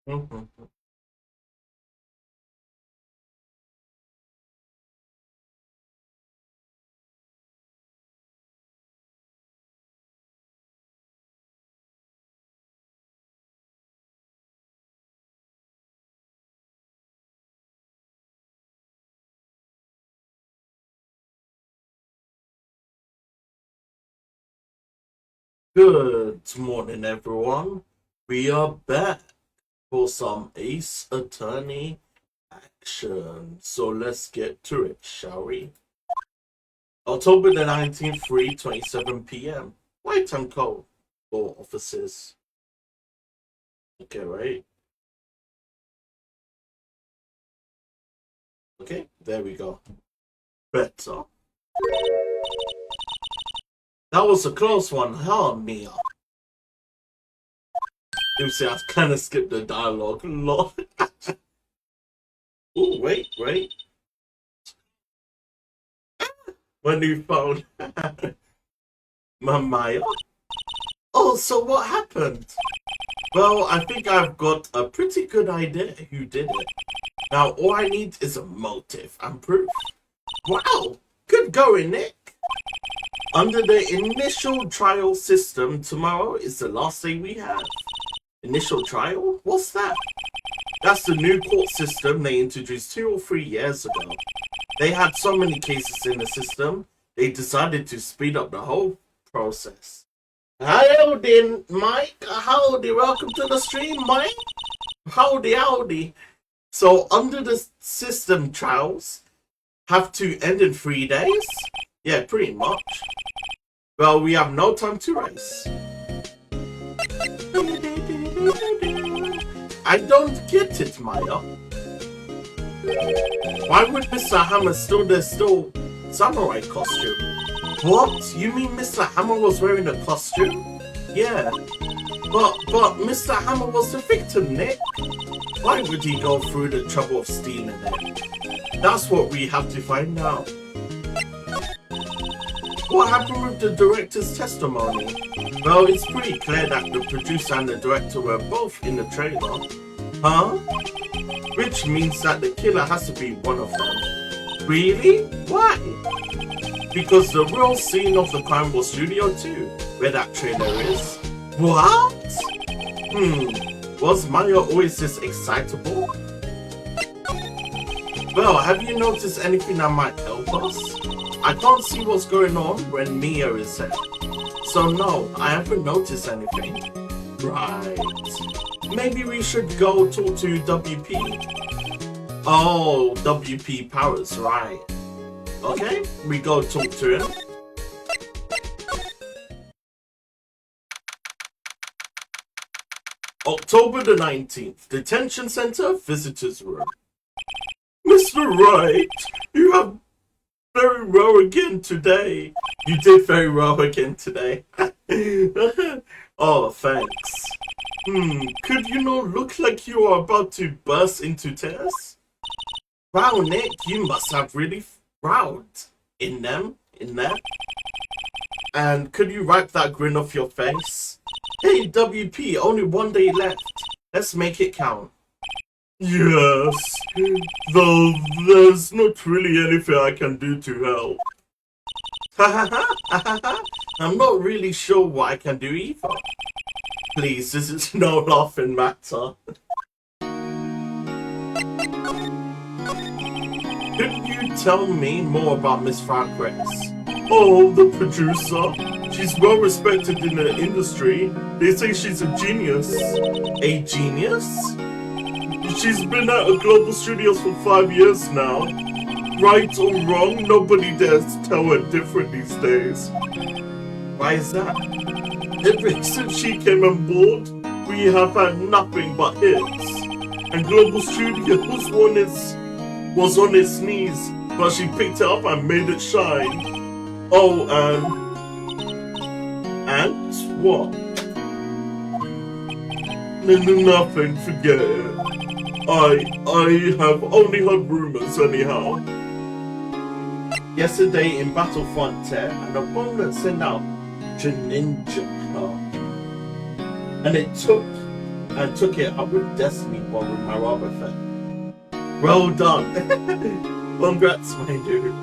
Mhm. Good morning, everyone. We are back for some Ace Attorney action. So let's get to it, shall we? October the 19th, 3:27 p.m. White and cold. Law offices. Okay, right? Okay, there we go. Better. That was a close one, huh, Mia? You see, I kind of skipped the dialogue. Lord. Oh, wait. My new phone. Mamaya. Oh, so what happened? Well, I think I've got a pretty good idea who did it. Now, all I need is a motive and proof. Wow, good going, Nick. Under the initial trial system, tomorrow is the last day we have. Initial trial? What's that? That's the new court system they introduced 2 or 3 years ago. They had so many cases in the system, they decided to speed up the whole process. Howdy, Mike. Howdy, welcome to the stream, Mike. Howdy. So, under the system, trials have to end in 3 days? Yeah, pretty much. Well, we have no time to race. I don't get it, Maya. Why would Mr. Hammer still samurai costume? What? You mean Mr. Hammer was wearing a costume? Yeah. But Mr. Hammer was the victim, Nick. Why would he go through the trouble of stealing it? That's what we have to find out. What happened with the director's testimony? Well, it's pretty clear that the producer and the director were both in the trailer. Huh? Which means that the killer has to be one of them. Really? Why? Because the real scene of the crime was Studio 2, where that trailer is. What? Was Maya always this excitable? Well, have you noticed anything that might help us? I can't see what's going on when Mia is there. So no, I haven't noticed anything. Right. Maybe we should go talk to WP. Oh, WP Powers, right. Okay, we go talk to him. October the 19th, Detention Center, Visitors Room. Mr. Wright, you have very well again today. You did very well again today. Oh, thanks. Could you not look like you are about to burst into tears? Wow, Nick, you must have really proud in there. And could you wipe that grin off your face? Hey, WP, only 1 day left. Let's make it count. Yes, though there's not really anything I can do to help. I'm not really sure what I can do either. Please, this is no laughing matter. Could you tell me more about Miss Frances? Oh, the producer. She's well respected in the industry. They say she's a genius. A genius? She's been at a Global Studios for 5 years now. Right or wrong, nobody dares tell her different these days. Why is that? Ever since she came on board, we have had nothing but hits. And Global Studios was on its knees, but she picked it up and made it shine. Oh, and what? Nothing, forget it. I have only heard rumors anyhow. Yesterday in Battlefront 10, an opponent sent out Ninja, and and took it up with Destiny Bomb with my Robber Fett. Well done. Congrats, my dude.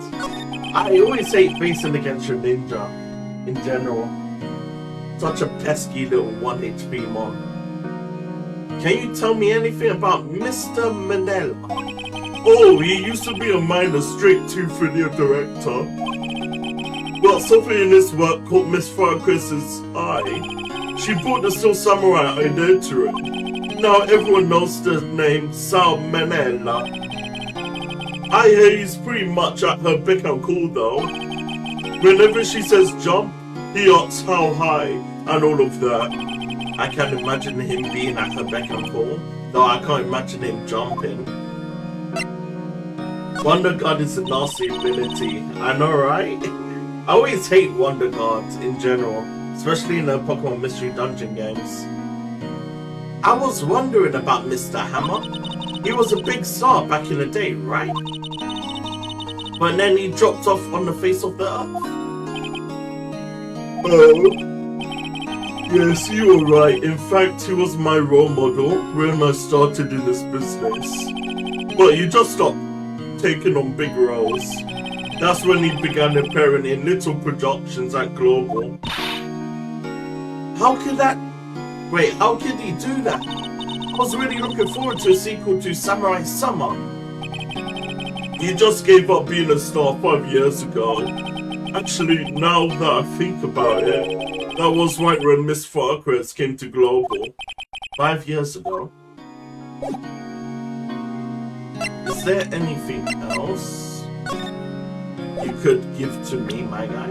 I always hate facing against your ninja in general. Such a pesky little 1 HP mon. Can you tell me anything about Mr. Manella? Oh, he used to be a minor straight to video director. But something in this work caught Miss Farquhar's eye. She brought the Still Samurai idea to it. Now everyone knows the name Sal Manella. I hear he's pretty much at her beck and call though. Whenever she says jump, he asks how high and all of that. I can imagine him being at her beck and call, though I can't imagine him jumping. Wonder Guard is a nasty ability, I know, right? I always hate Wonder Guards in general, especially in the Pokemon Mystery Dungeon games. I was wondering about Mr. Hammer. He was a big star back in the day, right? But then he dropped off on the face of the earth. Oh. Yes, you were right. In fact, he was my role model when I started in this business. But he just stopped taking on big roles. That's when he began appearing in little productions at Global. How could he do that? I was really looking forward to a sequel to Samurai Summer. He just gave up being a star 5 years ago. Actually, now that I think about it, that was right when Miss Farquhar came to Global. 5 years ago. Is there anything else you could give to me, my guy?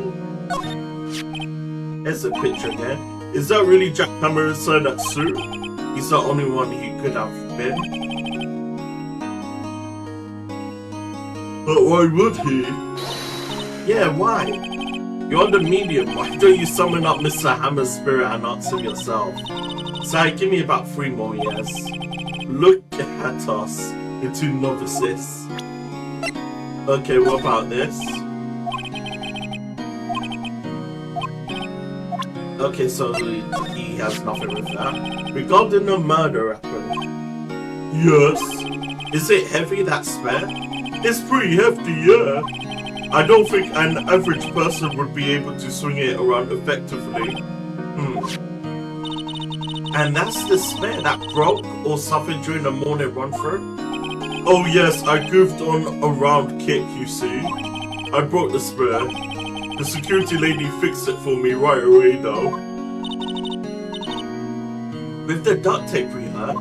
Here's a picture again. Is that really Jack Hammer inside that suit? He's the only one he could have been. But why would he? Yeah, why? You're the medium, why don't you summon up Mr. Hammer's spirit and answer yourself? Sai, give me about 3 more years. Look at us, the 2 novices. Okay, what about this? Okay, so he has nothing with that. Regarding the murder weapon. Yes. Is it heavy, that spear? It's pretty hefty, yeah. I don't think an average person would be able to swing it around effectively. And that's the spear that broke or suffered during the morning run through? Oh yes, I goofed on a round kick, you see. I broke the spear. The security lady fixed it for me right away though. With the duct tape we heard.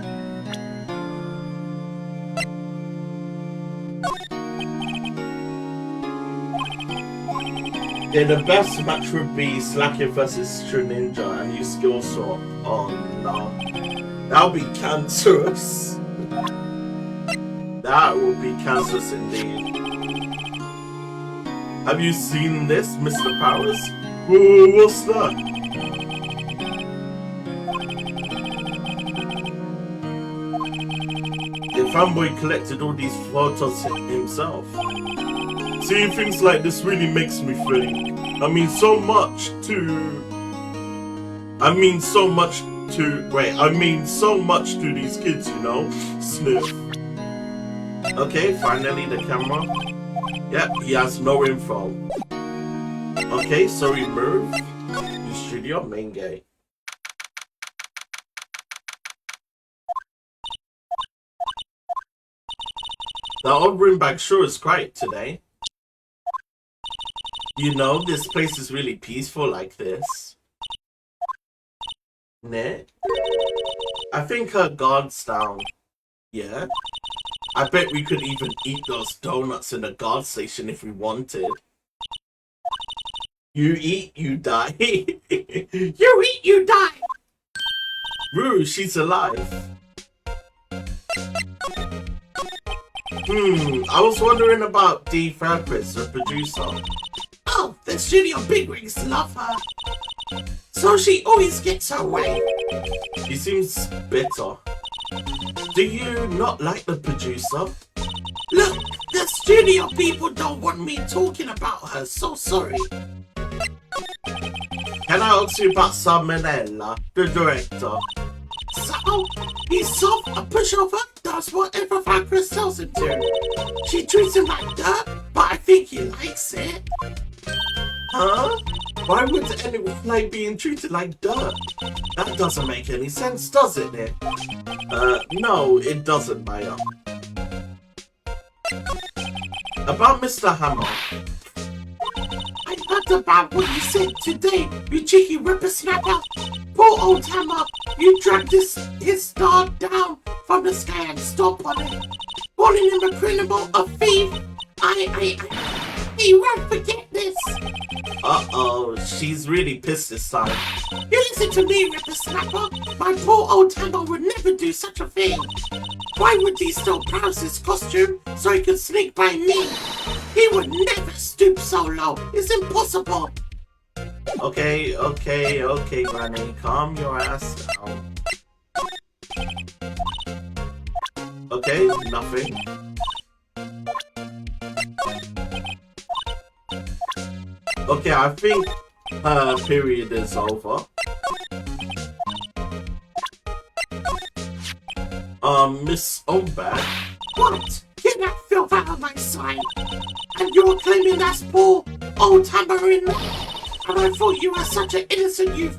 Yeah, the best match would be Slacker versus Ninja and you skill swap. Oh no. That would be cancerous. That would be cancerous indeed. Have you seen this, Mr. Powers? Whoa, what's that? The fanboy collected all these photos himself. Seeing things like this really makes me think. I mean so much to these kids, you know? Sniff. Okay, finally the camera. Yep, he has no info. Okay, so we move. The studio main gate. The old room bag sure is quiet today. You know, this place is really peaceful like this. Nah. I think her guard's down. Yeah. I bet we could even eat those donuts in the guard station if we wanted. You eat, you die. You eat, you die. Rue, she's alive. I was wondering about the therapist, the producer. Oh, the studio bigwigs love her. So she always gets her way. She seems bitter. Do you not like the producer? Look, the studio people don't want me talking about her, so sorry. Can I ask you about Salmonella, the director? Oh, he's soft, a pushover, does whatever Chris tells him to. She treats him like dirt, but I think he likes it. Huh? Why would anyone like being treated like dirt? That doesn't make any sense, does it, Nick? No, it doesn't, Maya. About Mr. Hammer. I heard about what you said today, you cheeky whippersnapper. Poor old Hammer, you dragged his star down from the sky and stomped on it. Calling him a criminal, a thief. He won't forget this. Uh-oh, she's really pissed this time. You listen to me, whippersnapper. My poor old Hammer would never do such a thing. Why would he still browse his costume so he could sneak by me? He would never stoop so low. It's impossible. Okay, Granny. Calm your ass down. Okay, nothing. Okay, I think her period is over. Miss Ombad. What? Get that filth out of my sight. And you're claiming that's poor old Tamarind? And I thought you were such an innocent youth.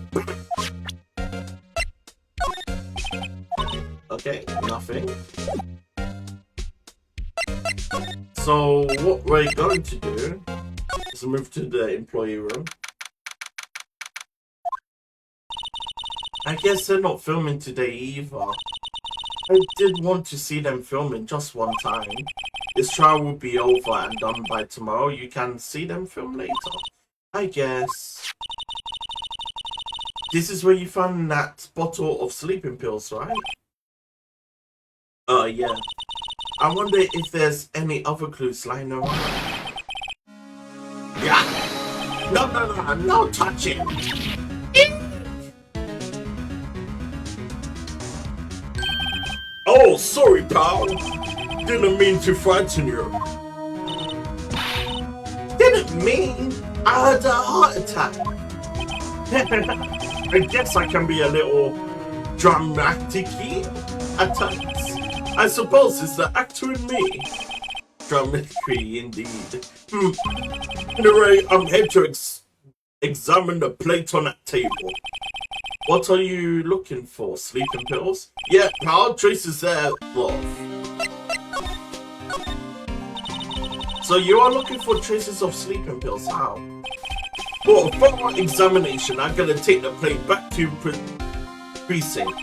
Okay, nothing. So what we're going to do is move to the employee room. I guess they're not filming today either. I did want to see them filming just one time. This trial will be over and done by tomorrow. You can see them film later, I guess. This is where you found that bottle of sleeping pills, right? Yeah. I wonder if there's any other clues lying around. Yeah. No touching. Oh, sorry, pal. Didn't mean to frighten you. Didn't mean? I had a heart attack. I guess I can be a little dramatic-y at times. I suppose it's the actor in me. Dramatic-y indeed. Anyway, I'm here to examine the plate on that table. What are you looking for? Sleeping pills? Yeah, pal, traces there, love. So you are looking for traces of sleeping pills, how? For a thorough examination, I'm gonna take the plate back to precinct.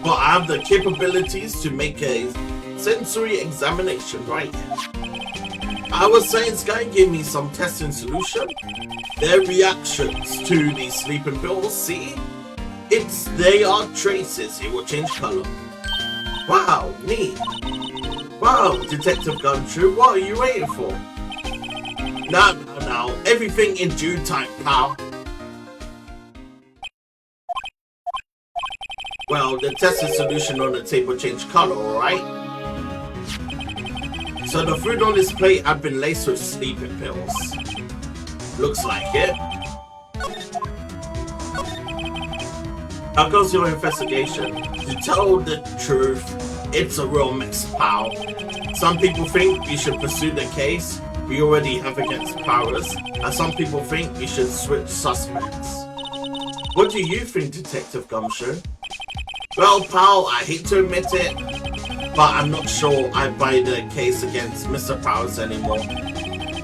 But I have the capabilities to make a sensory examination right here. Our science guy gave me some testing solution. Their reactions to these sleeping pills, see? They are traces, it will change color. Wow, neat. Wow, Detective Gumshoe, what are you waiting for? Now, everything in due time, pal. Well, the tested solution on the table changed color, alright? So the food on this plate had been laced with sleeping pills. Looks like it. How goes your investigation? To tell the truth, it's a real mess, pal. Some people think you should pursue the case we already have against Powers, and some people think you should switch suspects. What do you think, Detective Gumshoe? Well, pal, I hate to admit it, but I'm not sure I buy the case against Mr. Powers anymore.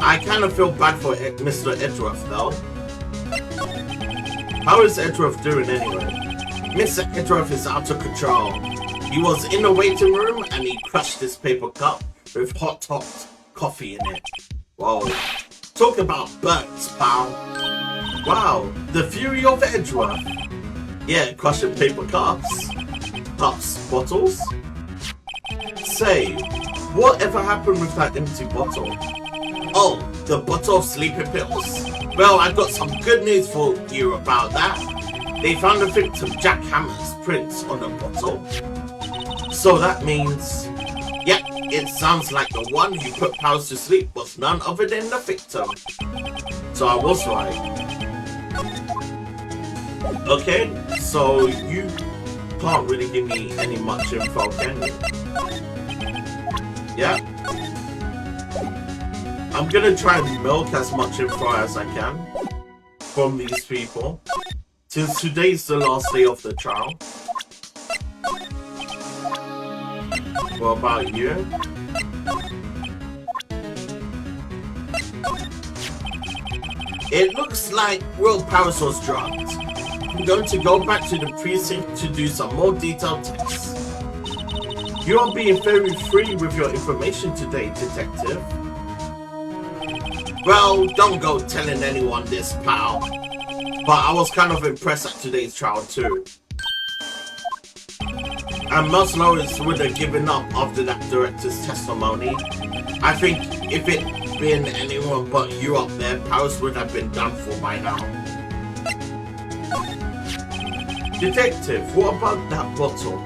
I kind of feel bad for Mr. Edgeworth, though. How is Edgeworth doing anyway? Mr. Edgeworth is out of control. He was in the waiting room and he crushed his paper cup with hot coffee in it. Whoa. Talk about burns, pal. Wow, the fury of Edgeworth. Yeah, crushing paper cups. Bottles. Say, whatever happened with that empty bottle? Oh, the bottle of sleeping pills? Well, I've got some good news for you about that. They found the victim Jack Hammer's prints on the bottle. So that means, yep, it sounds like the one who put Powers to sleep was none other than the victim. So I was right. Okay, so you can't really give me any much info, can you? Yeah. I'm gonna try and milk as much info as I can from these people, since today's the last day of the trial. What about you? It looks like Will Paris was drugged. I'm going to go back to the precinct to do some more detailed tests. You are being very free with your information today, Detective. Well, don't go telling anyone this, pal. But I was kind of impressed at today's trial too. And most lawyers would have given up after that director's testimony. I think if it been anyone but you up there, Paris would have been done for by now. Detective, what about that bottle?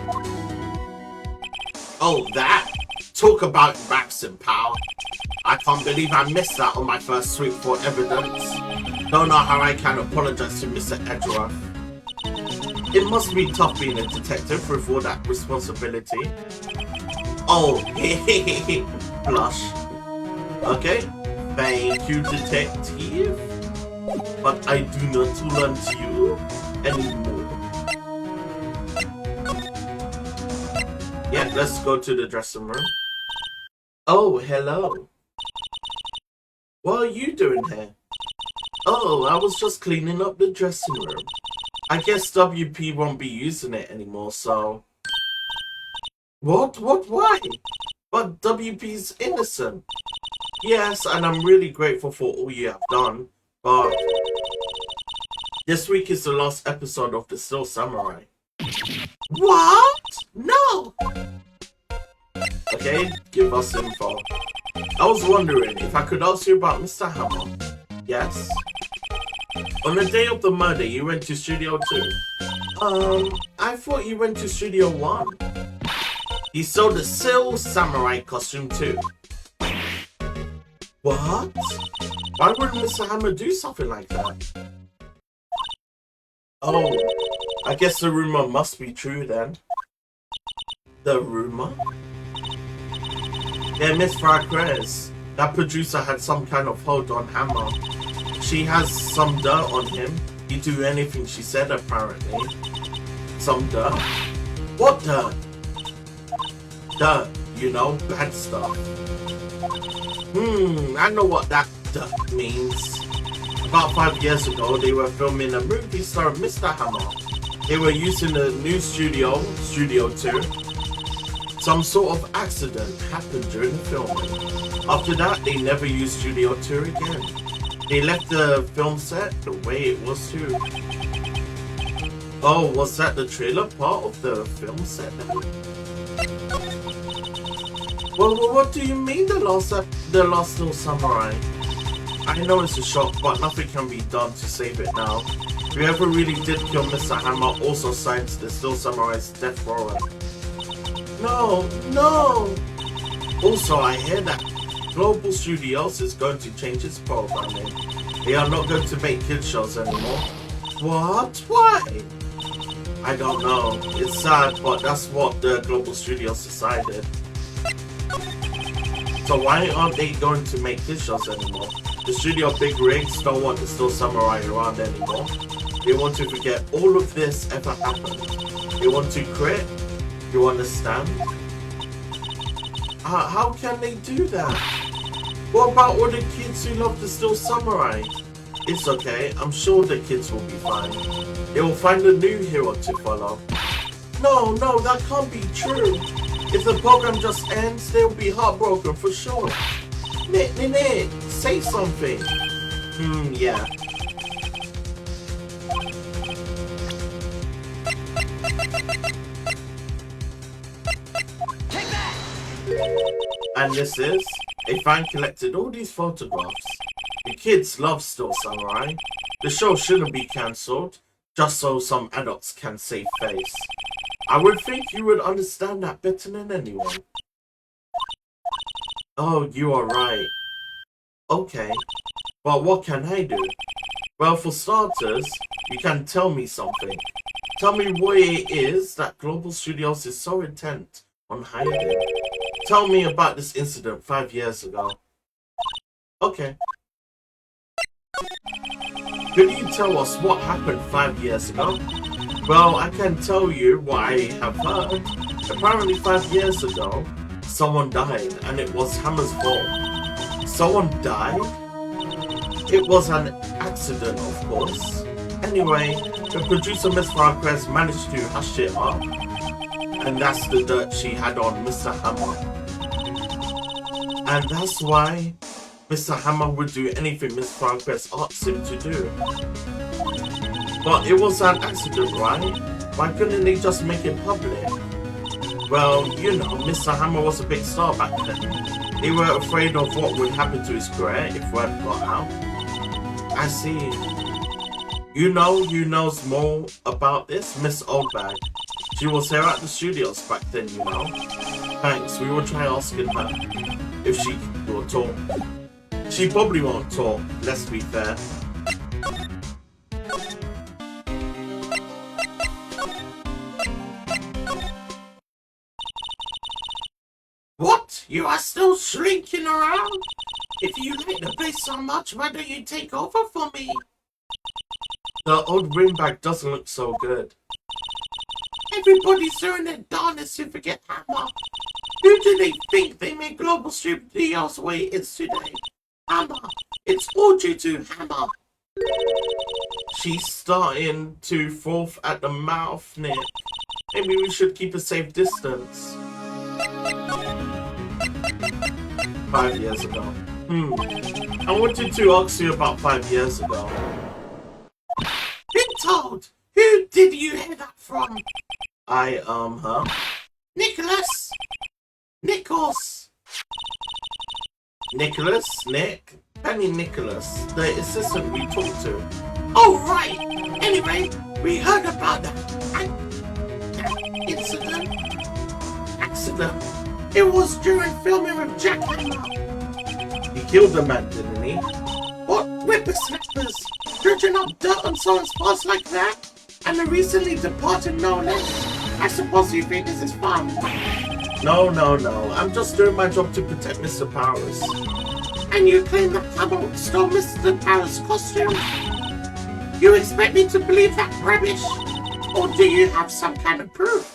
Oh, that? Talk about embarrassing, pal. I can't believe I missed that on my first sweep for evidence. Don't know how I can apologize to Mr. Edgeworth. It must be tough being a detective with all that responsibility. Oh, hehehe, blush. Okay, thank you, detective. But I do not want you anymore. Yeah, let's go to the dressing room. Oh, hello. What are you doing here? Oh, I was just cleaning up the dressing room. I guess WP won't be using it anymore, so... What? Why? But WP's innocent. Yes, and I'm really grateful for all you have done, but... This week is the last episode of The Still Samurai. What? No! Okay, give us info. I was wondering if I could ask you about Mr. Hammer. Yes? On the day of the murder, you went to Studio 2. I thought you went to Studio 1. He sold the Still Samurai costume too. What? Why would Mr. Hammer do something like that? Oh, I guess the rumor must be true then. The rumor? Yeah, Miss Fracrez. That producer had some kind of hold on Hammer. She has some dirt on him. He'd do anything she said, apparently. Some dirt? What dirt? Dirt, you know, bad stuff. I know what that dirt means. About 5 years ago, they were filming a movie starring Mr. Hammer. They were using a new studio, Studio 2. Some sort of accident happened during the filming. After that, they never used Studio 2 again. They left the film set the way it was too. Oh, was that the trailer part of the film set then? Well, what do you mean the last Still Samurai? I know it's a shock, but nothing can be done to save it now. Whoever really did kill Mr. Hammer also signed the Still Samurai's death warrant. No! Also, I hear that Global Studios is going to change its programming. They are not going to make kids shows anymore. What? Why? I don't know. It's sad, but that's what the Global Studios decided. So why aren't they going to make kids shows anymore? The studio big rigs don't want the Still Samurai around anymore. They want to forget all of this ever happened. They want to quit. You understand? How can they do that? What about all the kids who love the Still Samurai? It's okay, I'm sure the kids will be fine. They will find a new hero to follow. No, that can't be true. If the program just ends, they'll be heartbroken for sure. Nick, say something. Yeah. And this is, a fan collected all these photographs. The kids love Still Samurai. The show shouldn't be cancelled, just so some adults can save face. I would think you would understand that better than anyone. Oh, you are right. Okay, but what can I do? Well, for starters, you can tell me something. Tell me what it is that Global Studios is so intent on hiding. Tell me about this incident 5 years ago. Okay. Could you tell us what happened 5 years ago? Well, I can tell you what I have heard. Apparently 5 years ago, someone died, and it was Hammer's fault. Someone died? It was an accident, of course. Anyway, the producer, Miss Marquez, managed to hush it up, and that's the dirt she had on Mr. Hammer. And that's why Mr. Hammer would do anything Miss Marquez asks him to do. But it was an accident, right? Why couldn't they just make it public? Well, you know, Mr. Hammer was a big star back then. They were afraid of what would happen to his career if word got out. I see. You know who knows more about this? Miss Oldbag. She was here at the studios back then, you know. Thanks, we will try asking her if she will talk. She probably won't talk, let's be fair. What? You are still shrinking around? If you like the place so much, why don't you take over for me? The old ring bag doesn't look so good. Everybody's doing their darnest to forget Hammer. Who do they think they made Global Studios way it is today? Hammer. It's all due to Hammer. She's starting to froth at the mouth, Nick. Maybe we should keep a safe distance. 5 years ago. I wanted to ask you about 5 years ago. Been told! Who did you hear that from? Huh? Nicholas! Nicholas! Nicholas? Nick? Penny Nicholas, the assistant we talked to. Oh, right! Anyway, we heard about that incident. Accident. It was during filming with Jack Hammer. He killed the man, didn't he? What whippersnappers? Dredging up dirt on someone's past like that? And the recently departed no less? I suppose you think this is fun. No. I'm just doing my job to protect Mr. Powers. And you claim that Hammer stole Mr. Powers' costume? You expect me to believe that rubbish? Or do you have some kind of proof?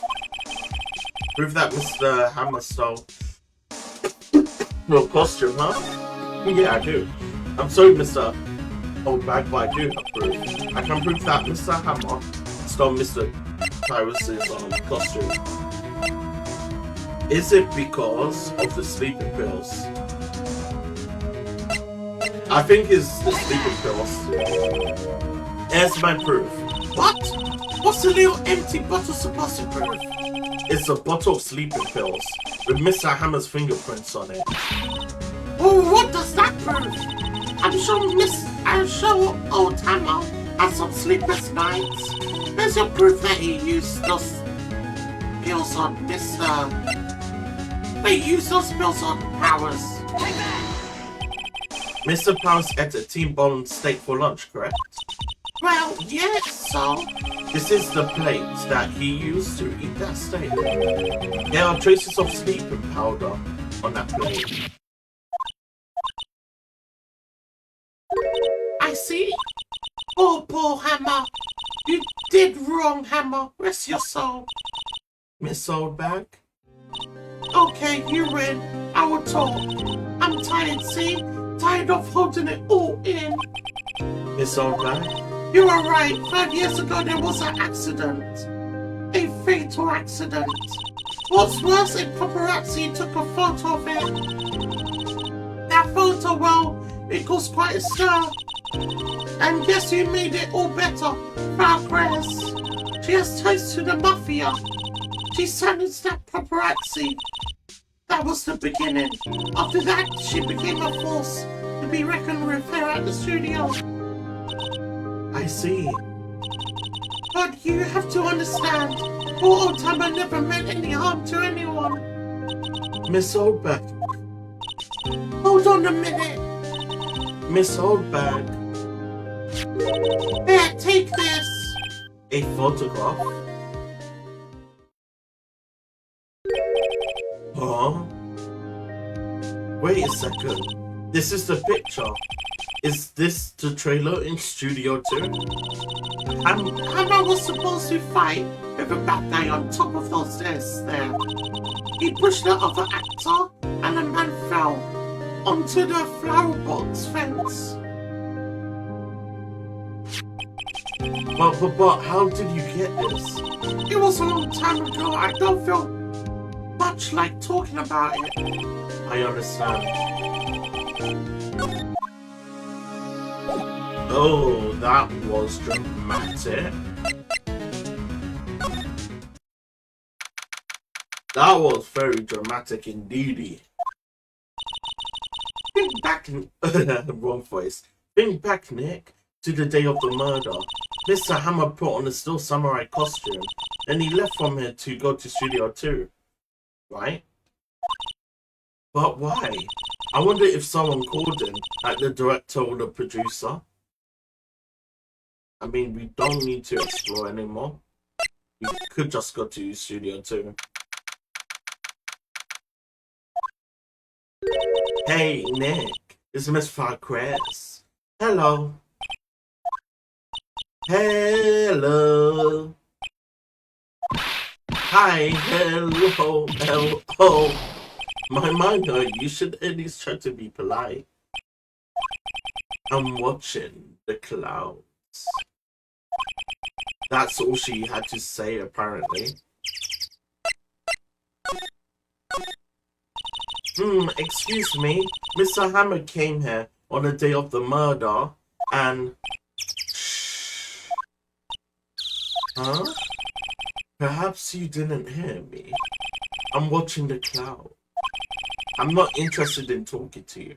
Proof that Mr. Hammer stole your costume, huh? Yeah, I do. I'm sorry, Mr. Oldbag, but I do have proof. I can prove that Mr. Hammer stole Mr. Powers' costume. Is it because of the sleeping pills? I think it's the sleeping pills. Here's my proof. What? What's the little empty bottle supposed to prove? It's a bottle of sleeping pills with Mr. Hammer's fingerprints on it. Oh, what does that prove? I'm sure old Hammer had some sleepless nights. There's your proof that he used those pills on Powers. Mr. Powers ate a T-bone steak for lunch, correct? Well, yes, so... This is the plate that he used to eat that steak. There are traces of sleeping powder on that plate. I see. Oh, poor Hammer. You did wrong, Hammer. Rest your soul. Miss Oldbag? Okay, you win. I will talk. I'm tired, see? Tired of holding it all in. Miss Oldbag? You are right. 5 years ago there was an accident. A fatal accident. What's worse, a paparazzi took a photo of it. That photo, well, it caused quite a stir. And guess who made it all better? Frau Press. She has ties to the mafia. She silenced that paparazzi. That was the beginning. After that, she became a force to be reckoned with here at the studio. I see. But you have to understand, poor old Hammer never meant any harm to anyone. Miss Oldbag. Hold on a minute. Miss Oldbag. There, take this. A photograph? Huh? Wait a second. This is the picture. Is this the trailer in Studio 2? Hammer was supposed to fight with a bad guy on top of those stairs there. He pushed the other actor and the man fell onto the flower box fence. But how did you get this? It was a long time ago. I don't feel much like talking about it. I understand. Oh, that was dramatic. That was very dramatic indeed. Think back, wrong voice. Think back, Nick, to the day of the murder. Mr. Hammer put on a still samurai costume, and he left from here to go to Studio 2, right? But why? I wonder if someone called him, like the director or the producer. I mean, we don't need to explore anymore. We could just go to Studio 2. Hey, Nick, it's Miss Farquez. Hello. Hello. Hi, hello, hello. My manga, you should at least try to be polite. I'm watching the clouds. That's all she had to say, apparently. Excuse me. Mr. Hammer came here on the day of the murder and... Shh. Huh? Perhaps you didn't hear me. I'm watching the cloud. I'm not interested in talking to you.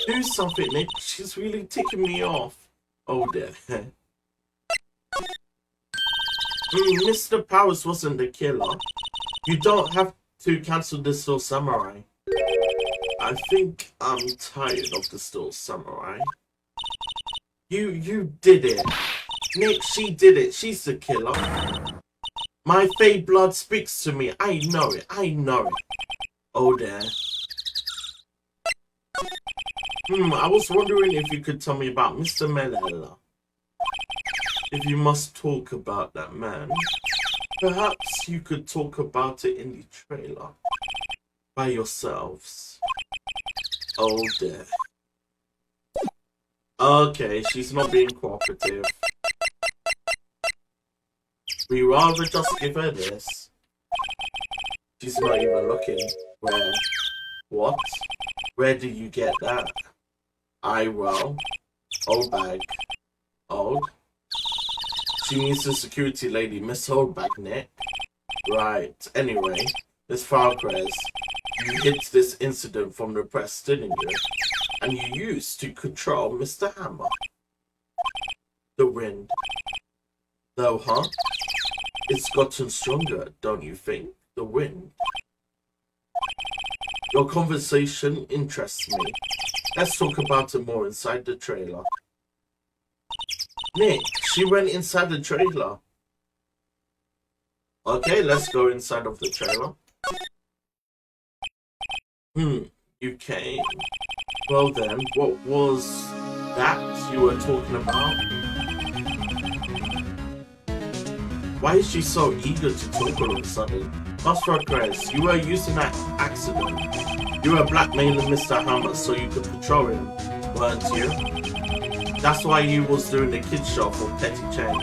Do something, Nick. She's really ticking me off. Oh dear. Mr. Powers wasn't the killer. You don't have to cancel the Still Samurai. I think I'm tired of the Still Samurai. You did it. Nick, she did it. She's the killer. My fey blood speaks to me. I know it. I know it. Oh dear. I was wondering if you could tell me about Mr. Melella. If you must talk about that man, perhaps you could talk about it in the trailer. By yourselves. Oh dear. Okay, she's not being cooperative. We rather just give her this. She's not even looking. Where? What? Where do you get that? I roll. Old bag. Old? She means the security lady, Miss Oldbag, Nick. Right. Anyway, Miss Farquez, you hid this incident from the press, didn't you? And you used to control Mr. Hammer. The wind. Though, huh? It's gotten stronger, don't you think? The wind. Your conversation interests me. Let's talk about it more inside the trailer. Nick, she went inside the trailer. Okay, let's go inside of the trailer. You came. Well then, what was that you were talking about? Why is she so eager to talk all of a sudden? Master Grace, you were using that accident. You were blackmailing Mr. Hammer so you could control him, weren't you? That's why you was doing the kids show for Petty Chain.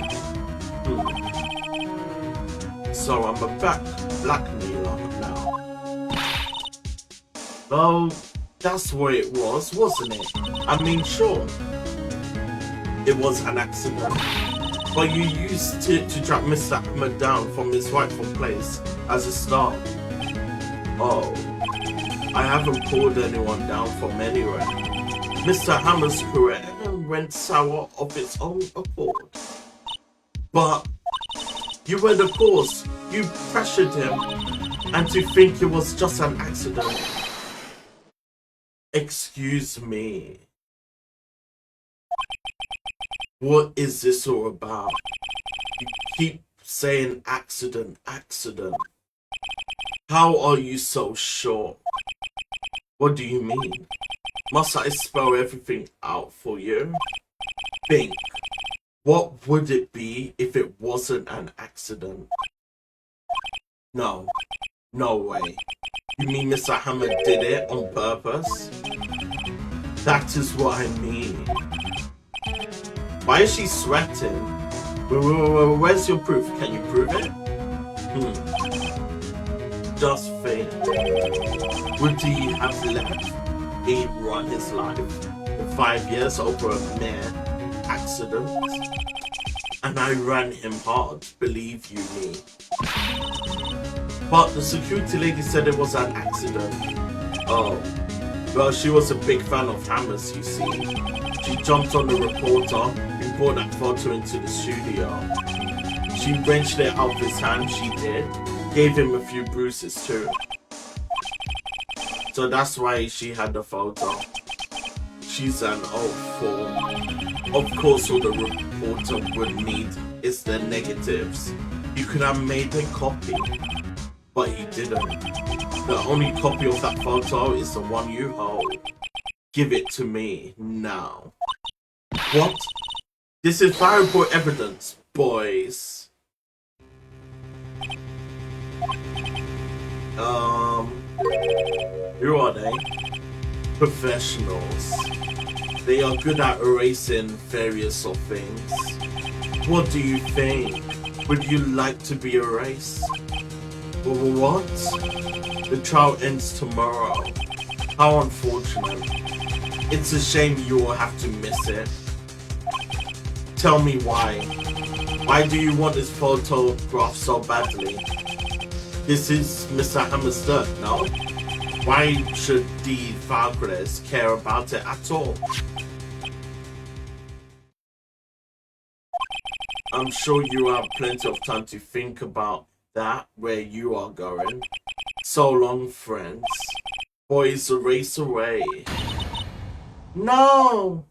So I'm a blackmailer now. Well, that's what it was, wasn't it? I mean, sure, it was an accident. But you used it to track Mr. Hammer down from his rightful place as a star. Oh, I haven't pulled anyone down from anywhere. Mr. Hammer's career went sour of its own accord. But you were the cause. You pressured him, and to think it was just an accident. Excuse me. What is this all about? You keep saying accident, accident. How are you so sure? What do you mean? Must I spell everything out for you? Think. What would it be if it wasn't an accident? No. No way. You mean Mr. Hammer did it on purpose? That is what I mean. Why is she sweating? Where's your proof? Can you prove it? Just think. Would he have let Abe run his life for 5 years over a mere accident? And I ran him hard, believe you me. But the security lady said it was an accident. Oh, well, she was a big fan of hammers, you see. She jumped on the reporter who brought that photo into the studio. She wrenched it out of his hand, she did. Gave him a few bruises too. So that's why she had the photo. She's an old fool. Of course, all the reporter would need is the negatives. You could have made a copy, but he didn't. The only copy of that photo is the one you hold. Give it to me now. What? This is valuable evidence, boys. Who are they? Professionals. They are good at erasing various of things. What do you think? Would you like to be erased? What? The trial ends tomorrow. How unfortunate. It's a shame you will have to miss it. Tell me why. Why do you want this photograph so badly? This is Mr. Hammer's dirt, no? Why should the Valkyries care about it at all? I'm sure you have plenty of time to think about that where you are going. So long, friends. Boys, race away. No!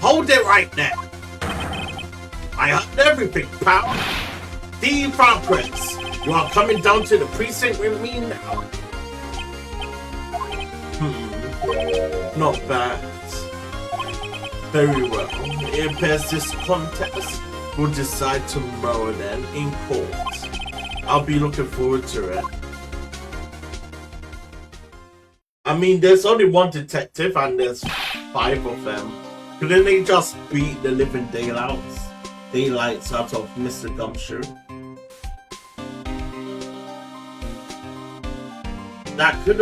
Hold it right there! I heard everything, pal. The Valkyries, you are coming down to the precinct with me now. Not bad. Very well. It appears this contest will decide tomorrow then in court. I'll be looking forward to it. I mean, there's only one detective and there's 5 of them. Couldn't they just beat the living daylights out of Mr. Gumshoe? That could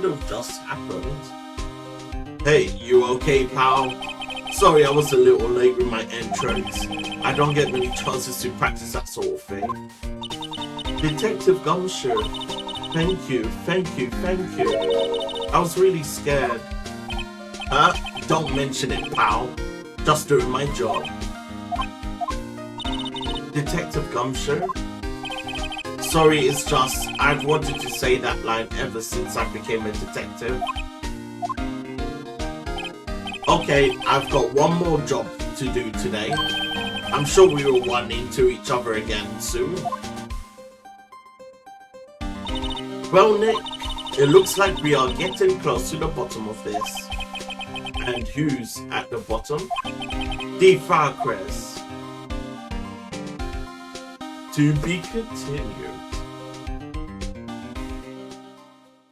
have just happened. Hey, you okay, pal? Sorry I was a little late with my entrance. I don't get many chances to practice that sort of thing. Detective Gumshoe, thank you. I was really scared. Huh? Don't mention it, pal. Just doing my job. Detective Gumshoe? Sorry, it's just I've wanted to say that line ever since I became a detective. Okay, I've got one more job to do today. I'm sure we will run into each other again soon. Well, Nick, it looks like we are getting close to the bottom of this. And who's at the bottom? The Valkyries. To be continued.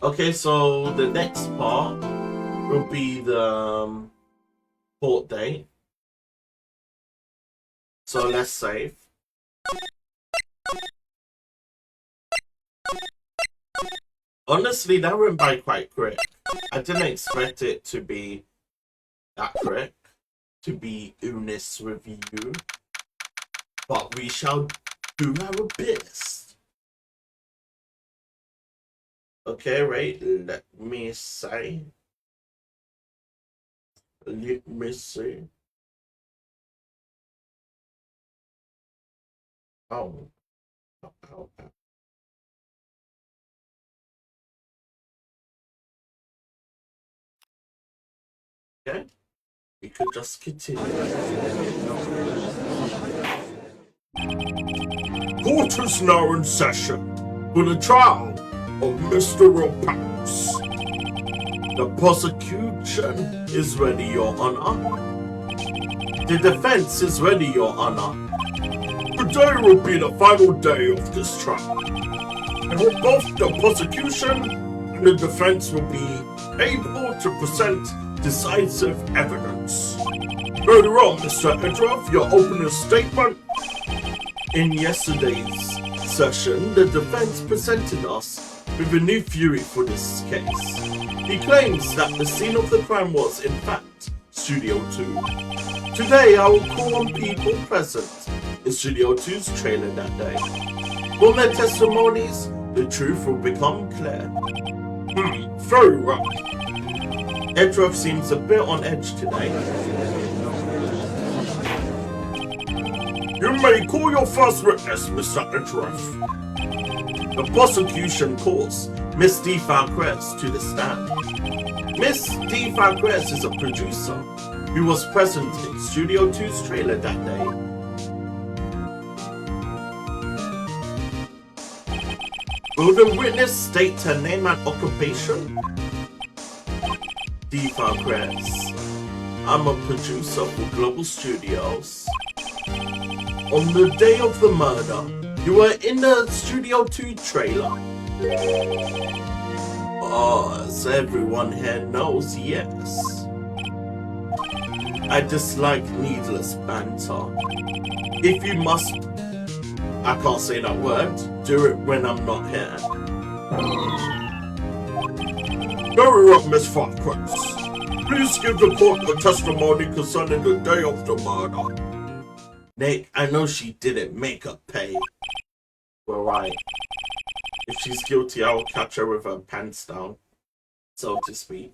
Okay, so the next part will be the court date. So let's save. Honestly, that went by quite quick. I didn't expect it to be that quick, to be honest with you. But we shall do our best. Okay, right, let me see. Oh, oh. Okay, we could just continue. Court is now in session for the trial of Mr. Ropax. The prosecution is ready, Your Honor. The defense is ready, Your Honor. Today will be the final day of this trial. I hope both the prosecution and the defense will be able to present decisive evidence. Earlier on, Mr. Edgeworth, your opening statement. In yesterday's session, the defense presented us with a new theory for this case. He claims that the scene of the crime was, in fact, Studio 2. Today, I will call on people present in Studio 2's trailer that day. From their testimonies, the truth will become clear. Very right. Edgeworth seems a bit on edge today. You may call your first witness, Mr. Edgeworth. The prosecution calls Miss D. Falcrest to the stand. Miss D. Falcrest is a producer who was present in Studio 2's trailer that day. Will the witness state her name and occupation? D. Falcrest. I'm a producer for Global Studios. On the day of the murder, you were in the Studio 2 trailer. As everyone here knows, yes. I dislike needless banter. If you must, I can't say that word, do it when I'm not here. Very well, Miss Falcrest. Please give the court the testimony concerning the day of the murder. Nick, I know she didn't make her pay. We're right. If she's guilty, I will catch her with her pants down, so to speak.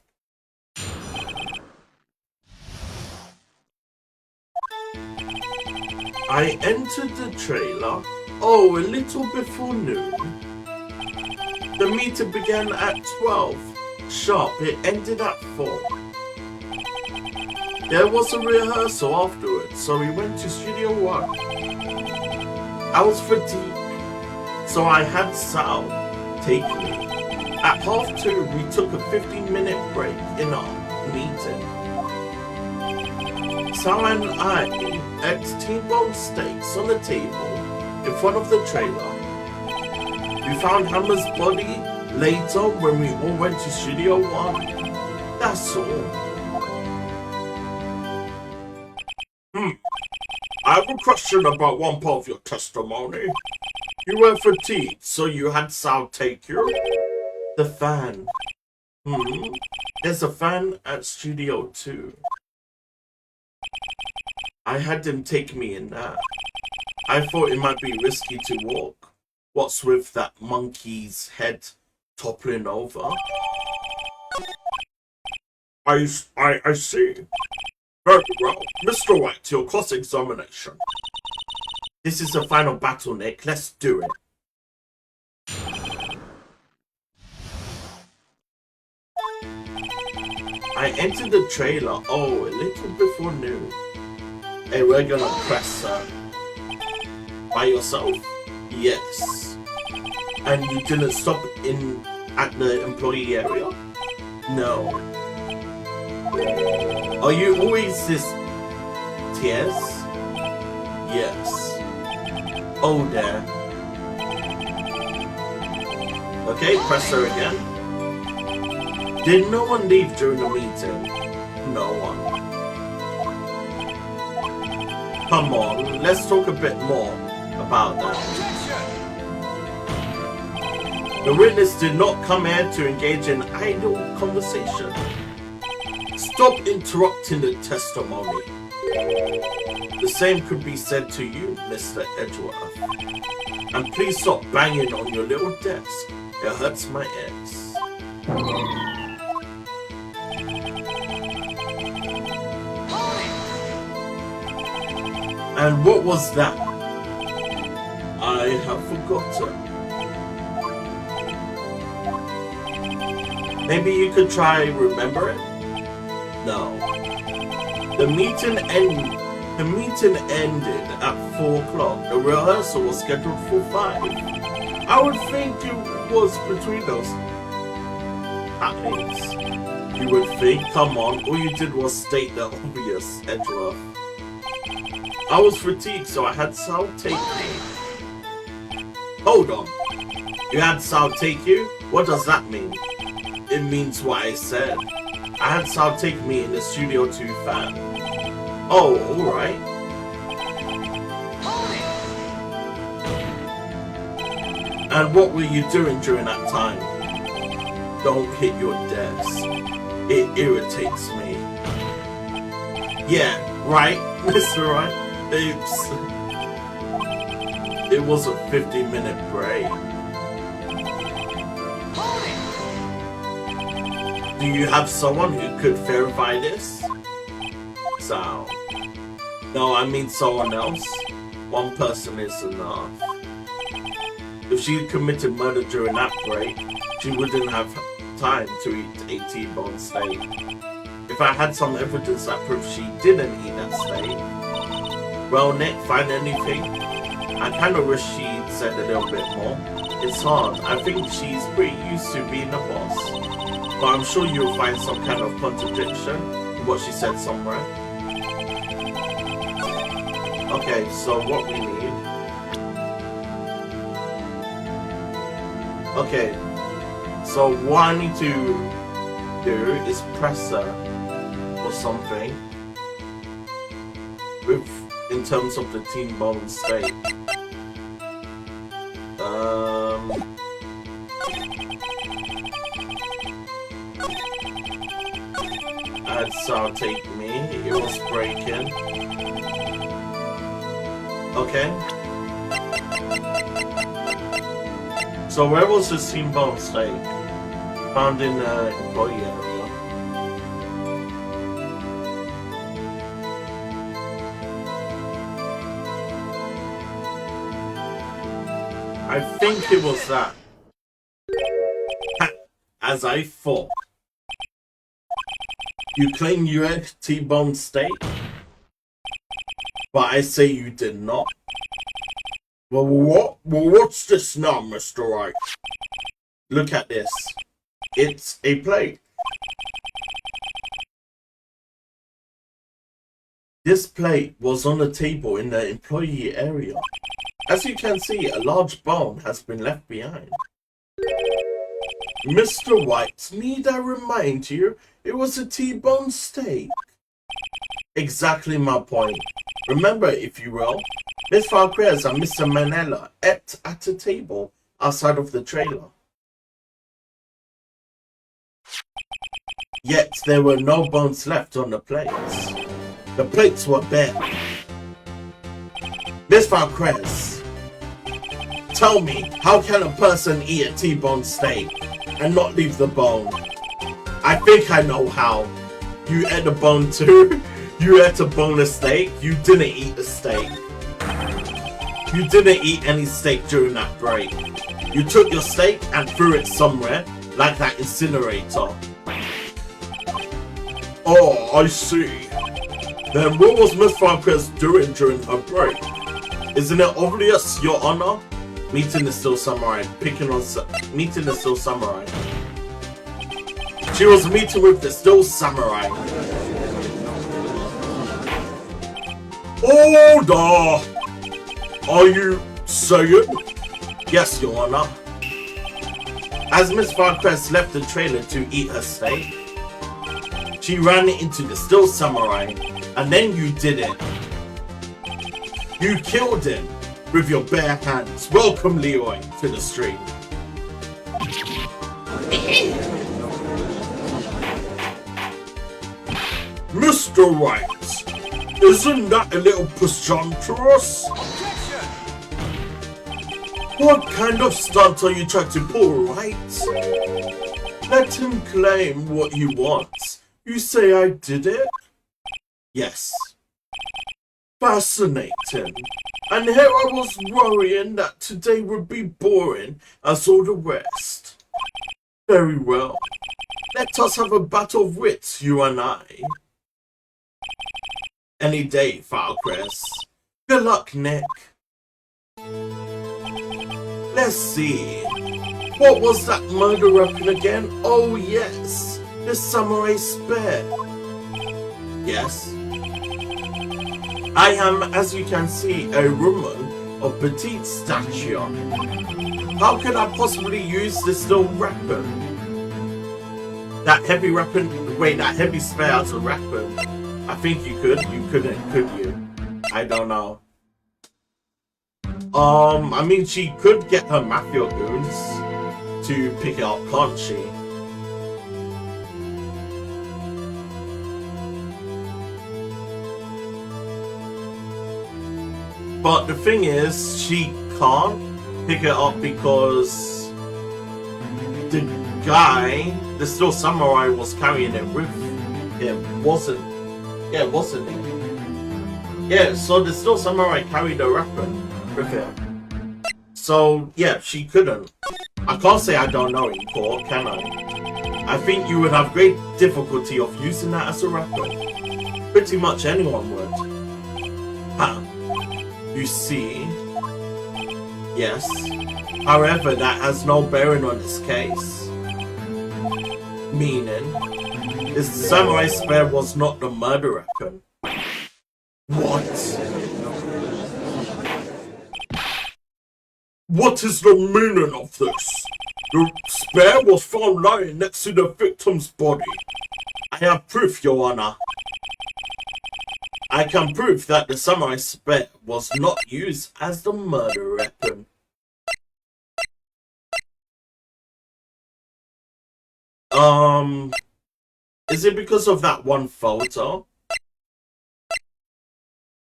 I entered the trailer, a little before noon. The meeting began at 12. Sharp, it ended at 4. There was a rehearsal afterwards, so we went to Studio 1. I was fatigued, so I had Sal take me. At 2:30, we took a 15-minute break in our meeting. Sal and I ate T-bone steaks on the table in front of the trailer. We found Hammer's body later when we all went to Studio 1. That's all. I have a question about one part of your testimony. You were fatigued, so you had Sal take you? The fan. There's a fan at Studio 2. I had him take me in there. I thought it might be risky to walk. What's with that monkey's head toppling over? I see. Very well. Mr. Wright, your cross-examination. This is the final battle, Nick. Let's do it. I entered the trailer, a little before noon. A regular presser. By yourself? Yes. And you didn't stop at the employee area? No. Are you always this tears? Yes. Oh there. Okay, press her again. Did no one leave during the meeting? No one. Come on, let's talk a bit more about that. The witness did not come here to engage in idle conversation. Stop interrupting the testimony. The same could be said to you, Mr. Edgeworth. And please stop banging on your little desk. It hurts my ears. And what was that? I have forgotten. Maybe you could try remember it? No. The meeting ended at 4 o'clock. The rehearsal was scheduled for 5. I would think it was between us. At least. You would think, come on, all you did was state the obvious, Edgeworth. I was fatigued, so I had Sal take me. Hold on. You had Sal take you? What does that mean? It means what I said. I had Sal take me in the Studio 2 fan. Oh, alright. And what were you doing during that time? Don't hit your desk. It irritates me. Yeah, right, Mr. Wright? Oops. It was a 50-minute break. Do you have someone who could verify this? Sal. No, I mean someone else. One person is enough. If she had committed murder during that break, she wouldn't have time to eat a T-bone steak. If I had some evidence that proved she didn't eat that steak. Well, Nick, find anything? I kind of wish she'd said a little bit more. It's hard. I think she's pretty used to being a boss. But I'm sure you'll find some kind of contradiction in what she said somewhere. Okay, so what we need... Okay, so what I need to do is press her or something with, in terms of the T-bone steak. I'd take me. It was breaking. Okay. So where was this T-bone steak? Found in the employee area. I think it was that. As I thought. You claim you ate T-bone steak? But I say you did not. Well, what's this now, Mr. Wright? Look at this. It's a plate. This plate was on the table in the employee area. As you can see, a large bone has been left behind. Mr. White, need I remind you, it was a T-bone steak. Exactly my point. Remember, if you will, Miss Valquez and Mr. Manella ate at a table outside of the trailer. Yet there were no bones left on the plates. The plates were bare. Miss Valquez, tell me, how can a person eat a T-bone steak and not leave the bone? I think I know how. You ate a bone too? You ate a boneless steak? You didn't eat the steak. You didn't eat any steak during that break. You took your steak and threw it somewhere, like that incinerator. Oh, I see. Then what was Miss Valquez doing during her break? Isn't it obvious, Your Honor? Meeting the Still Samurai. Meeting the Still Samurai. She was meeting with the Still Samurai. Order! Are you saying? Yes, Your Honor. As Miss Valquez left the trailer to eat her steak, she ran into the Still Samurai, and then you did it. You killed him with your bare hands. Welcome, Leroy, to the stream. Mr. Wright, isn't that a little presumptuous? What kind of stunt are you trying to pull, Wright? Let him claim what he wants. You say I did it? Yes. Fascinating. And here I was worrying that today would be boring as all the rest. Very well. Let us have a battle of wits, you and I. Any day, Filecrest. Good luck, Nick. Let's see. What was that murder weapon again? Oh yes, the samurai spear. Yes. I am, as you can see, a woman of petite stature. How could I possibly use this little weapon? That heavy weapon, wait, that heavy spear as a weapon. I think you could, you couldn't, could you? I don't know. I mean, she could get her mafia goons to pick it up, can't she? But the thing is, she can't pick it up because the guy, the still samurai, was carrying it with him, wasn't? Yeah, wasn't he? Yeah, so the still samurai carried a weapon with him. So yeah, she couldn't. I can't say I don't know in court, can I? I think you would have great difficulty of using that as a weapon. Pretty much anyone would. Huh. You see? Yes. However, that has no bearing on this case. Meaning, this samurai spear was not the murder weapon. What? What is the meaning of this? The spear was found lying next to the victim's body. I have proof, Your Honor. I can prove that the samurai spear was not used as the murder weapon. Is it because of that one photo?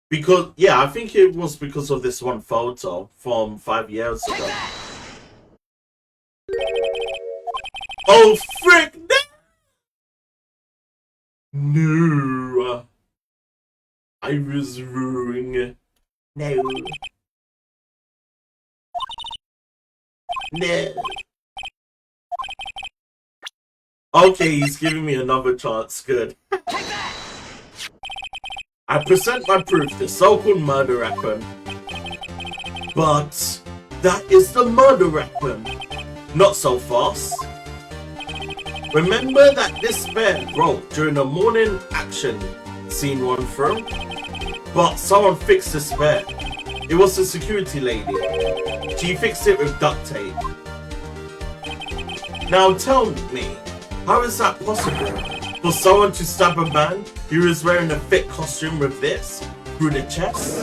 Because, yeah, I think it was because of this one photo from 5 years ago. Oh, frick! No! I was wrong. No. No. Okay, he's giving me another chance. Good. I present my proof, the so-called murder weapon. But that is the murder weapon. Not so fast. Remember that this spear broke during the morning action scene run through? But someone fixed the spear. It was the security lady. She fixed it with duct tape. Now tell me, how is that possible? For someone to stab a man who is wearing a thick costume with this through the chest?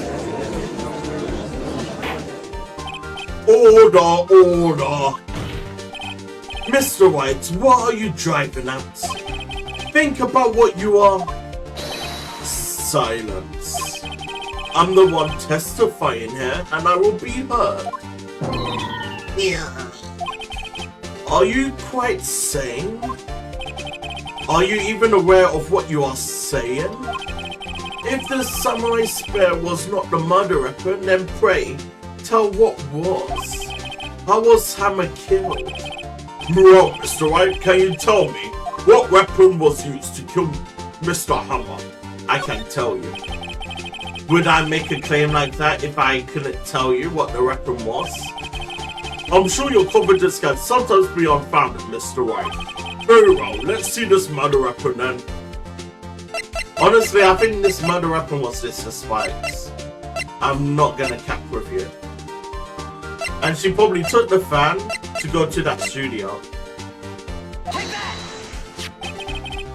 Order, order! Mr. Wright, what are you driving at? Think about what you are. Silence. I'm the one testifying here, and I will be heard. Yeah. Are you quite sane? Are you even aware of what you are saying? If the samurai spear was not the murder weapon, then pray, tell what was. How was Hammer killed? Well, Mr. Wright, can you tell me what weapon was used to kill Mr. Hammer? I can tell you. Would I make a claim like that if I couldn't tell you what the weapon was? I'm sure your confidence can sometimes be unfounded, Mr. Wright. Very well, let's see this murder weapon then. Honestly, I think this murder weapon was this for spikes. I'm not gonna cap with you. And she probably took the fan to go to that studio.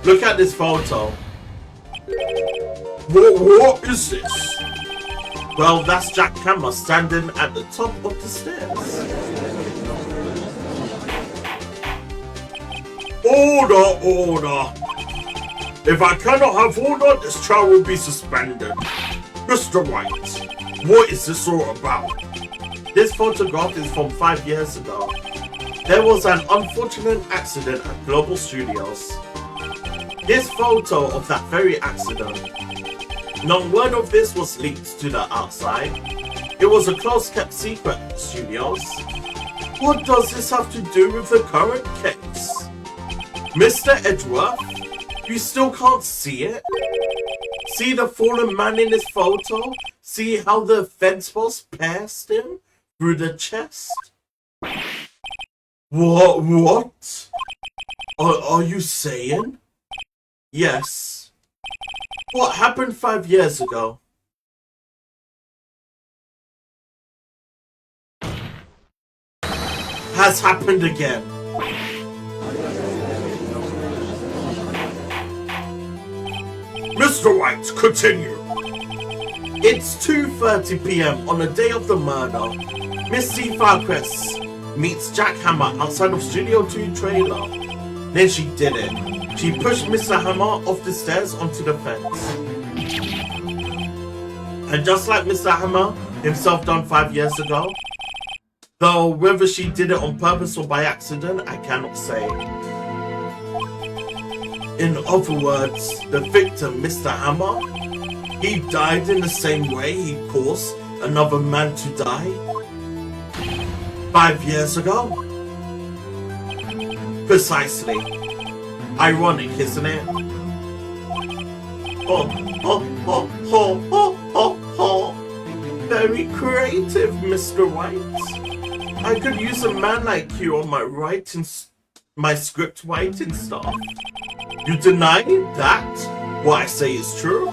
Look at this photo. What is this? Well, that's Jack Hammer standing at the top of the stairs. Order, order. If I cannot have order, this trial will be suspended. Mr. Wright, what is this all about? This photograph is from 5 years ago. There was an unfortunate accident at Global Studios. This photo of that very accident. No word of this was leaked to the outside. It was a close-kept secret at the studios. What does this have to do with the current case? Mr. Edgeworth, you still can't see it? See the fallen man in his photo? See how the fence boss pierced him through the chest? What? Are you saying? Yes. What happened 5 years ago? Has happened again. Mr. Wright, continue. It's 2:30 p.m. on the day of the murder. Miss C. Farquest meets Jack Hammer outside of Studio 2 trailer. Then she did it. She pushed Mr. Hammer off the stairs onto the fence. And just like Mr. Hammer himself done 5 years ago, though whether she did it on purpose or by accident, I cannot say. In other words, the victim, Mr. Hammer, he died in the same way he caused another man to die 5 years ago. Precisely. Ironic, isn't it? Very creative, Mr. Wright. I could use a man like you on my script writing staff. You deny that what I say is true?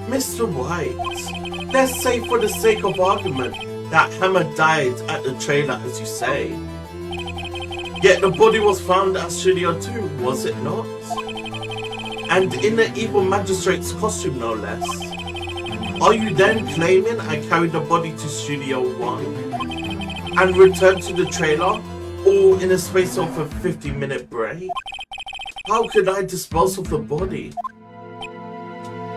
Mr. Wright, let's say for the sake of argument that Hammer died at the trailer as you say. Yet the body was found at Studio 2, was it not? And in the evil magistrate's costume no less. Are you then claiming I carried the body to Studio 1 and returned to the trailer all in a space of a 50-minute break? How could I dispose of the body?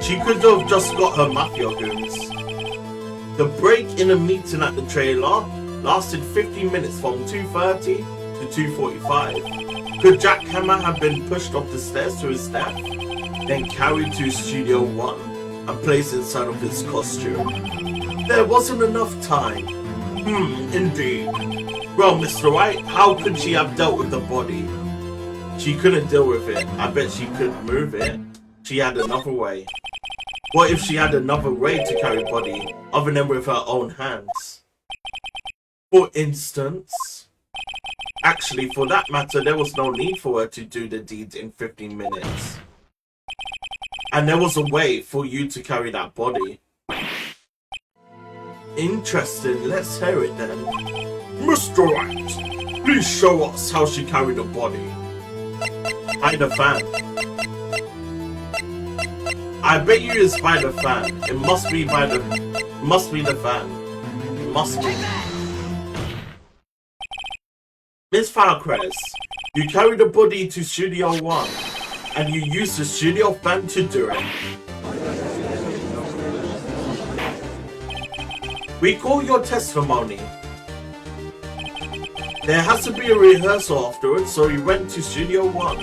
She could have just got her mafia goons. The break in a meeting at the trailer lasted 15 minutes from 2:30 to 2:45. Could Jack Hammer have been pushed up the stairs to his death, then carried to Studio 1 and placed inside of his costume? There wasn't enough time. Indeed. Well, Mr. Wright, how could she have dealt with the body? She couldn't deal with it. I bet she could move it. She had another way. What if she had another way to carry body other than with her own hands? For instance, actually, for that matter, there was no need for her to do the deed in 15 minutes. And there was a way for you to carry that body. Interesting, let's hear it then. Mr. Wright, please show us how she carried the body. By the fan. I bet you it's by the fan. It must be the fan. It must be. Miss Farquest, you carried the body to Studio 1 and you used the studio fan to do it. Recall your testimony. There has to be a rehearsal afterwards, so you went to Studio 1.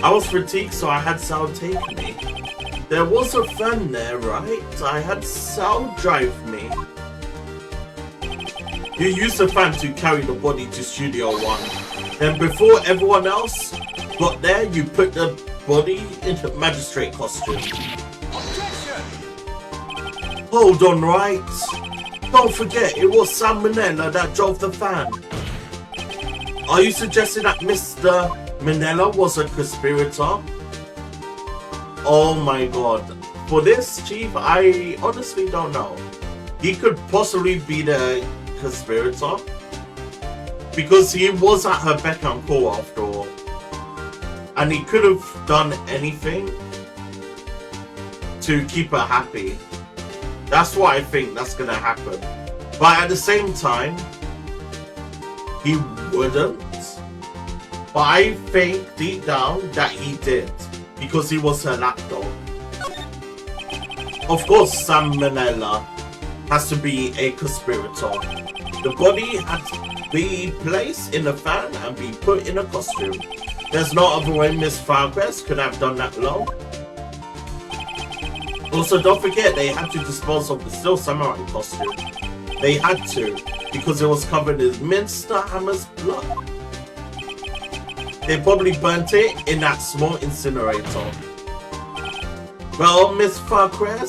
I was fatigued, so I had Sal take me. There was a fan there, right? I had Sal drive me. You used the fan to carry the body to Studio 1. Then before everyone else got there, you put the body into magistrate costume. Objection! Hold on, Wright. Don't forget, it was Sam Manella that drove the fan. Are you suggesting that Mr. Manella was a conspirator? Oh my god. For this, Chief, I honestly don't know. He could possibly be the conspirator. Because he was at her beck and call after all. And he could have done anything to keep her happy. That's what I think that's gonna happen. But at the same time, he wouldn't. But I think deep down that he did. Because he was her lapdog. Of course, Sam Manella has to be a conspirator. The body had to be placed in a fan and be put in a costume. There's no other way Miss Farquest could have done that alone. Also, don't forget, they had to dispose of the Steel Samurai costume. They had to, because it was covered in Mr. Hammer's blood. They probably burnt it in that small incinerator. Well, Miss Farquhar,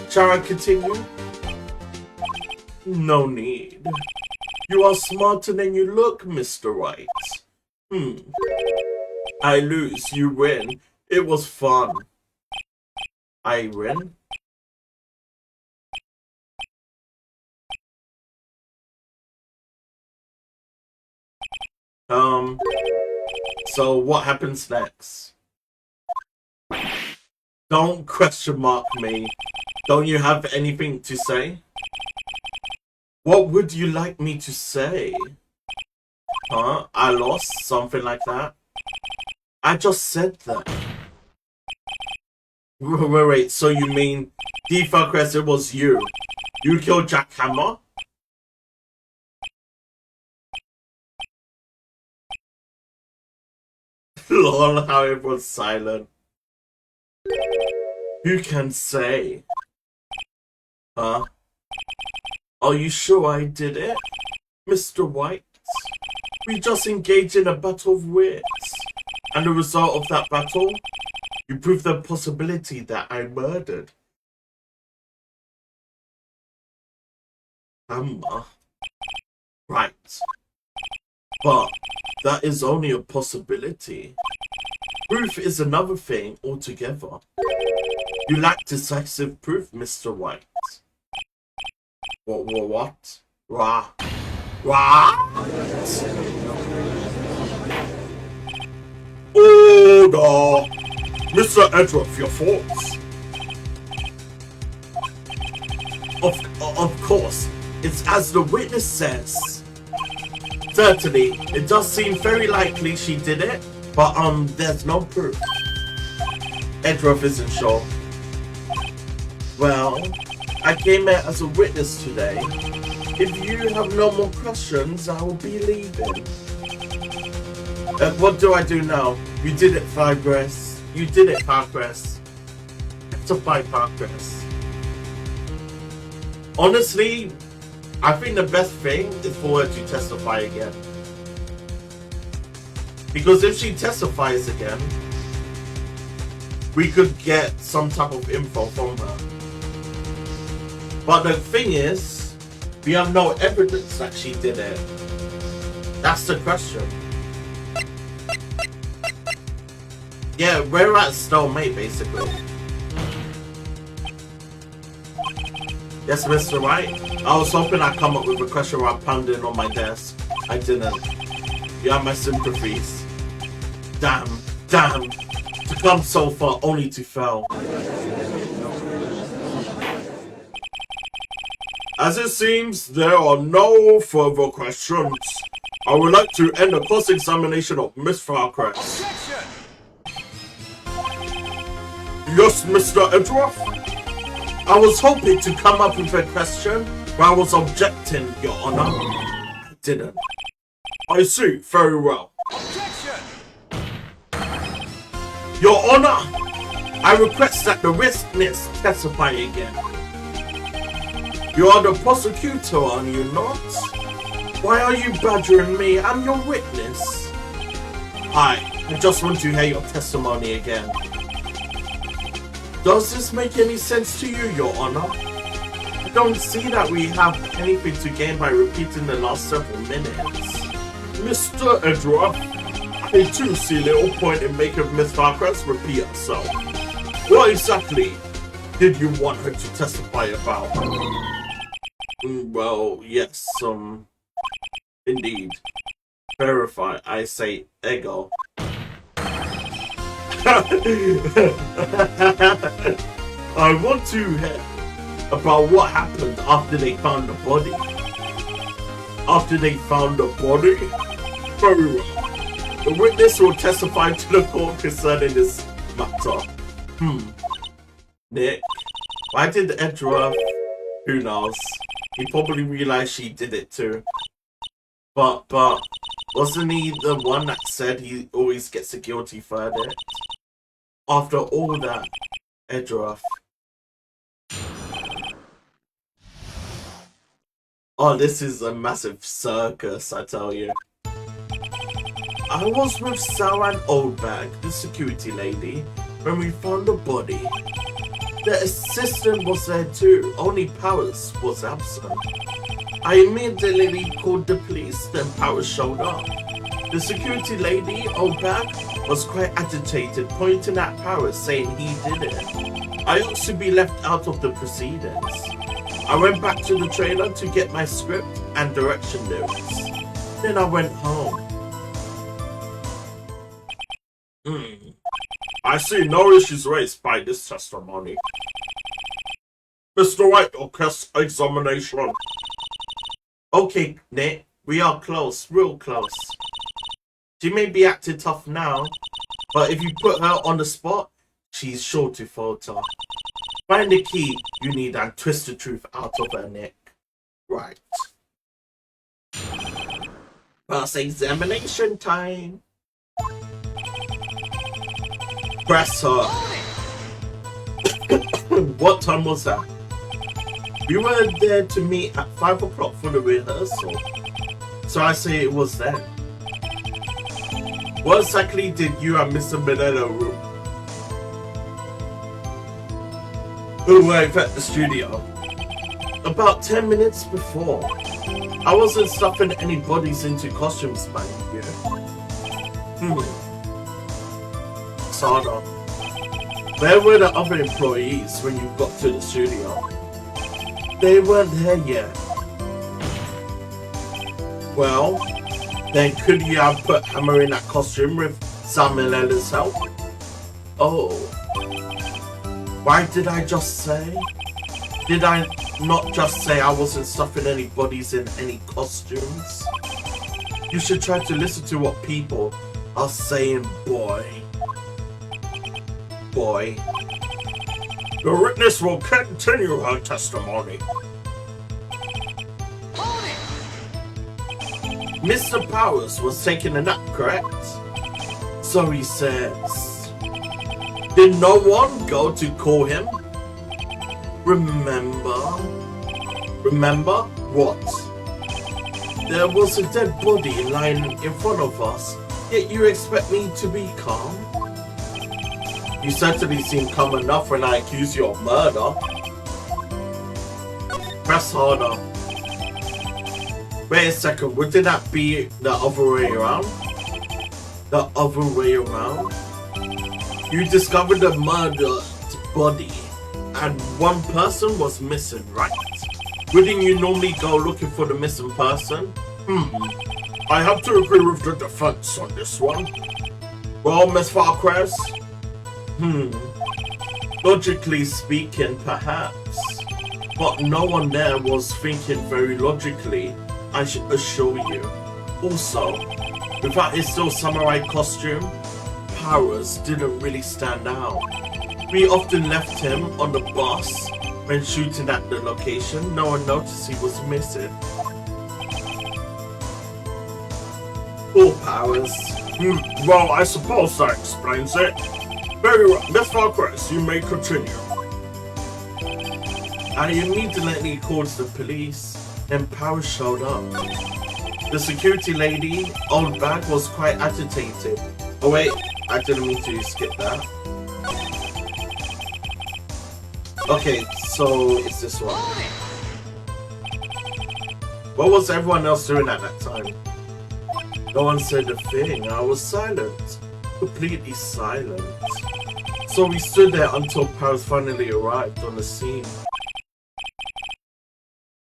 shall I continue? No need. You are smarter than you look, Mr. Wright. I lose, you win. It was fun. I win? So what happens next? Don't question mark me. Don't you have anything to say? What would you like me to say? Huh? I lost? Something like that? I just said that. Wait, so you mean Defacrest, it was you? You killed Jack Hammer? Lol, how it was silent. Who can say? Huh? Are you sure I did it? Mr. White? We just engaged in a battle of wits. And the result of that battle? You proved the possibility that I murdered Hammer. Right. But that is only a possibility. Proof is another thing altogether. You lack decisive proof, Mr. White. What? Rah. Order! Mr. Edruff, your thoughts? Of course, it's as the witness says. Certainly, it does seem very likely she did it, but there's no proof. Edruff isn't sure. Well, I came here as a witness today. If you have no more questions, I will be leaving. What do I do now? You did it, Firegrass. You did it, Firegrass. Testify, Firegrass. Honestly, I think the best thing is for her to testify again. Because if she testifies again, we could get some type of info from her. But the thing is, we have no evidence that she did it. That's the question. Yeah, we're at stalemate, basically. Yes, Mr. Wright? I was hoping I'd come up with a question while pounding on my desk. I didn't. You have my sympathies. Damn. To come so far only to fail. As it seems, there are no further questions. I would like to end the cross-examination of Miss Farquhar. Yes, Mr. Edruff? I was hoping to come up with a question, but I was objecting, Your Honor. I didn't. I see, very well. Objection! Your Honor, I request that the witness testify again. You are the prosecutor, are you not? Why are you badgering me? I'm your witness. I just want to hear your testimony again. Does this make any sense to you, Your Honor? I don't see that we have anything to gain by repeating the last several minutes. Mr. Edruff, I too see little point in making Miss Farquhar repeat herself. What exactly did you want her to testify about? Well, yes, indeed. Verify, I say ego. I want to hear about what happened after they found the body. After they found the body? Very well. The witness will testify to the court concerning this matter. Nick, why did Edruff? Who knows? He probably realized she did it too. But wasn't he the one that said he always gets a guilty verdict? After all that, Edruff. Oh, this is a massive circus, I tell you. I was with Sarah and Oldbag, the security lady, when we found the body. The assistant was there too, only Powers was absent. I immediately called the police, then Powers showed up. The security lady, Oldbag, was quite agitated, pointing at Powers, saying he did it. I ought to be left out of the proceedings. I went back to the trailer to get my script and direction notes. Then I went home. I see no issues raised by this testimony. Mr. Wright, or examination. Okay, Nick, we are close, real close. She may be acting tough now, but if you put her on the spot, she's sure to falter. Find the key you need and twist the truth out of her, Nick. Right. First examination time. Press her. What time was that? We were there to meet at 5 o'clock for the rehearsal. So I say it was then. What exactly did you and Mr. Benello arrive at the studio? About 10 minutes before. I wasn't stuffing any bodies into costumes, mind you. Sada, where were the other employees when you got to the studio? They weren't there yet. Well, then could you have put Hammer in that costume with Samuel's help? Oh. Why did I just say? Did I not just say I wasn't stuffing any bodies in any costumes? You should try to listen to what people are saying, boy. Boy. The witness will continue her testimony. Mr. Powers was taking a nap, correct? So he says. Did no one go to call him? Remember? Remember what? There was a dead body lying in front of us, yet you expect me to be calm? You certainly seem calm enough when I accuse you of murder. Press harder. Wait a second, wouldn't that be the other way around? The other way around? You discovered a murdered body and one person was missing, right? Wouldn't you normally go looking for the missing person? I have to agree with the defense on this one. Well, Miss Farquez? Logically speaking, perhaps. But no one there was thinking very logically, I should assure you. Also, without his still samurai costume, Powers didn't really stand out. We often left him on the bus when shooting at the location. No one noticed he was missing. Oh, Powers. Well, I suppose that explains it. Very well, Miss Farquez, you may continue. I immediately called the police, and Powers showed up. The security lady, Oldbag, was quite agitated. Oh wait, I didn't mean to skip that. Okay, so it's this one. What was everyone else doing at that time? No one said a thing. I was silent. Completely silent. So we stood there until Powers finally arrived on the scene.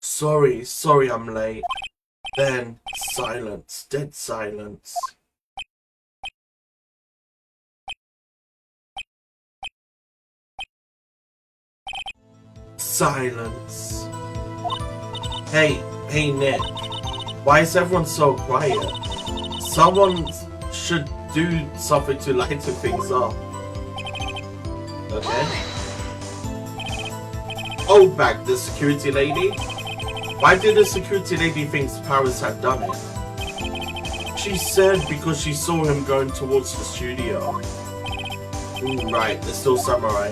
Sorry I'm late. Then, silence. Dead silence. Silence. Hey Nick. Why is everyone so quiet? Someone should do something to lighten things up. Okay. Oldbag, the security lady. Why did the security lady think Powers had done it? She said because she saw him going towards the studio. Right, they're still samurai.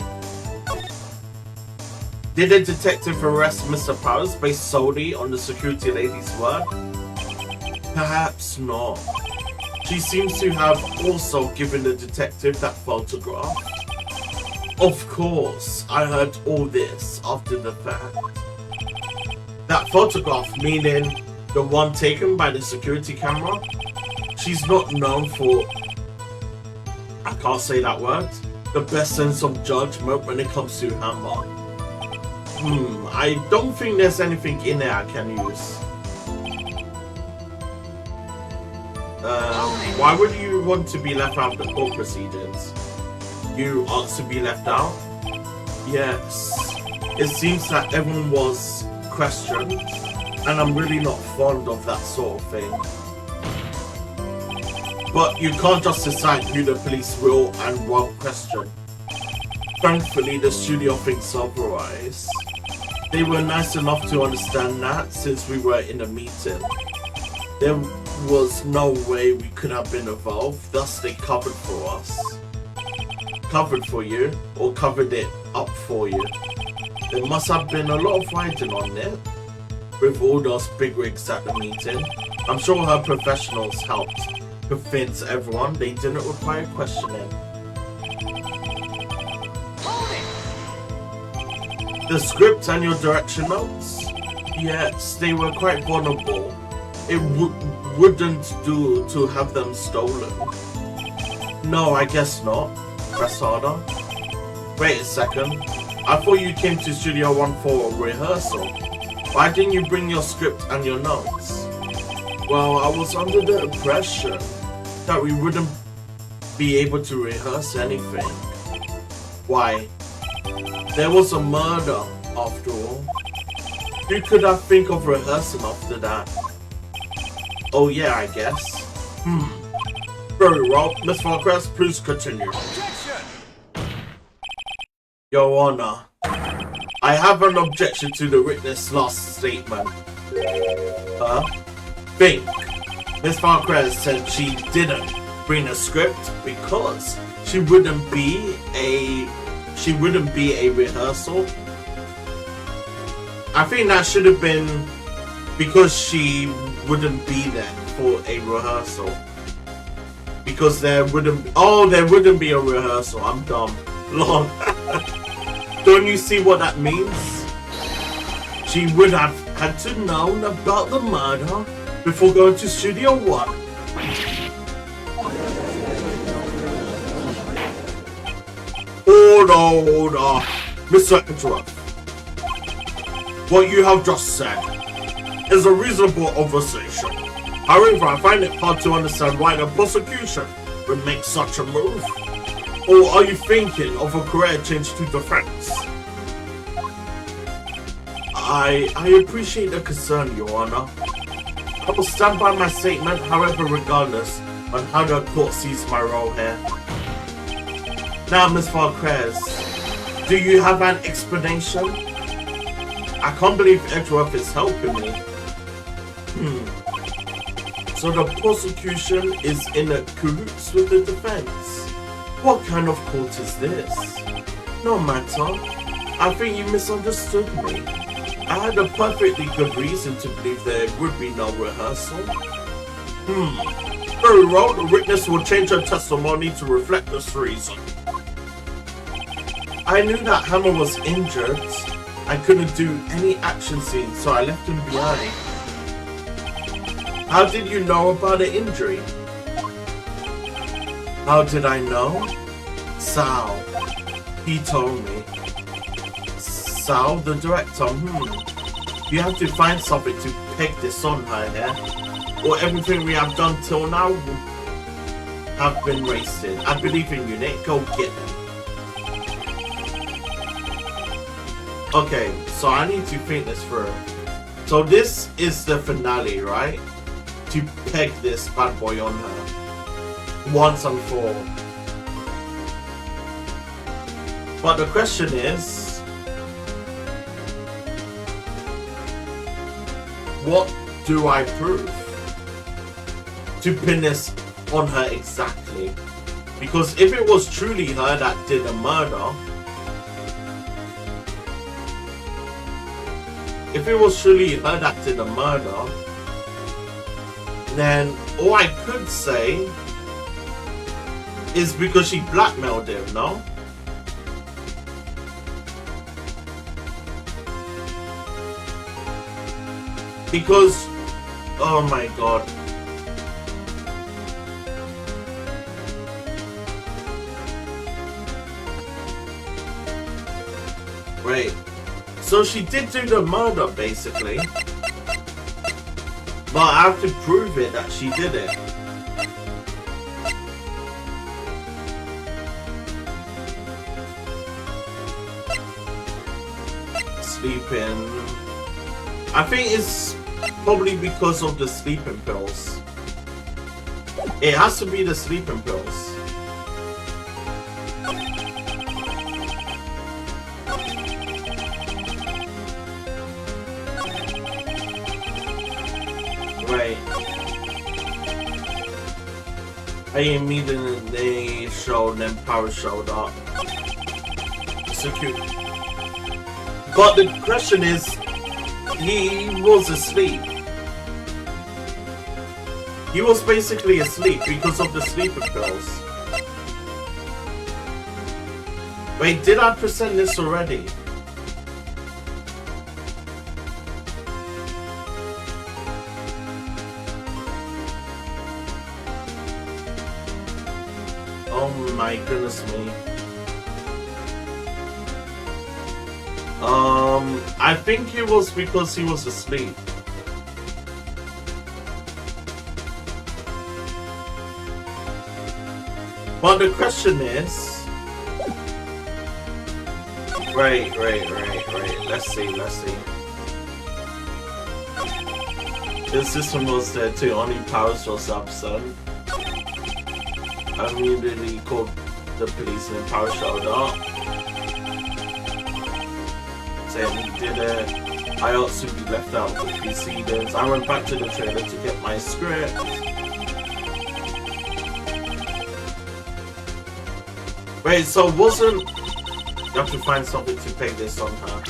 Did the detective arrest Mr. Powers based solely on the security lady's word? Perhaps not. She seems to have also given the detective that photograph. Of course, I heard all this after the fact. That photograph, meaning the one taken by the security camera, she's not known for, I can't say that word, the best sense of judgment when it comes to Hammer. I don't think there's anything in there I can use. Why would you want to be left out of the court proceedings? You asked to be left out? Yes. It seems that everyone was questioned, and I'm really not fond of that sort of thing. But you can't just decide who the police will and won't question. Thankfully, the studio thinks otherwise. They were nice enough to understand that since we were in a meeting. There was no way we could have been involved, thus they covered for us. Covered for you, or covered it up for you. There must have been a lot of writing on it, with all those bigwigs at the meeting. I'm sure her professionals helped convince everyone they didn't require questioning. The script and your direction notes? Yes, they were quite vulnerable. It wouldn't do to have them stolen. No, I guess not. Press harder. Wait a second. I thought you came to Studio 1 for a rehearsal. Why didn't you bring your script and your notes? Well, I was under the impression that we wouldn't be able to rehearse anything. Why? There was a murder, after all. Who could I think of rehearsing after that? Oh yeah, I guess. Very well. Miss Farquhar, please continue. Objection! Your Honor, I have an objection to the witness' last statement. Think. Miss Farquhar said she didn't bring a script because she wouldn't be a rehearsal. I think that should have been because she wouldn't be there for a rehearsal. Because there wouldn't be a rehearsal. I'm dumb. Long. Don't you see what that means? She would have had to know about the murder before going to Studio 1. Order. Mr. Interrupt. What you have just said is a reasonable observation. However, I find it hard to understand why the prosecution would make such a move. Or are you thinking of a career change to defense? I appreciate the concern, Your Honor. I will stand by my statement, however, regardless on how the court sees my role here. Now, Miss Farquhar, do you have an explanation? I can't believe Edgeworth is helping me. So the prosecution is in a cahoots with the defense. What kind of court is this? No matter. I think you misunderstood me. I had a perfectly good reason to believe there would be no rehearsal. Very well, the witness will change her testimony to reflect this reason. I knew that Hammer was injured. I couldn't do any action scenes, so I left him behind. How did you know about the injury? How did I know? Sal. He told me. Sal, the director, You have to find something to peg this on her here. Or everything we have done till now have been wasted. I believe in you, Nick. Go get them. Okay, so I need to think this through. So this is the finale, right? To peg this bad boy on her. Once and for all. But the question is, what do I prove to pin this on her exactly? Because if it was truly her that did the murder, then all I could say is because she blackmailed him, no? Because, oh my god. Right. So she did do the murder, basically. But I have to prove it that she did it. Sleeping. I think it's probably because of the sleeping pills. It has to be the sleeping pills. Right. I immediately showed them power showed up. So cute. But the question is, he was asleep. He was basically asleep because of the sleeping pills. Wait, did I present this already? Oh my goodness me. I think it was because he was asleep. But the question is... Right. Let's see. The system was there too, only powers was absent. I immediately called the police and power showed up. Saying he did it. I ought to be left out of the proceedings. I went back to the trailer to get my script. Wait, so wasn't... You have to find something to pay this on her.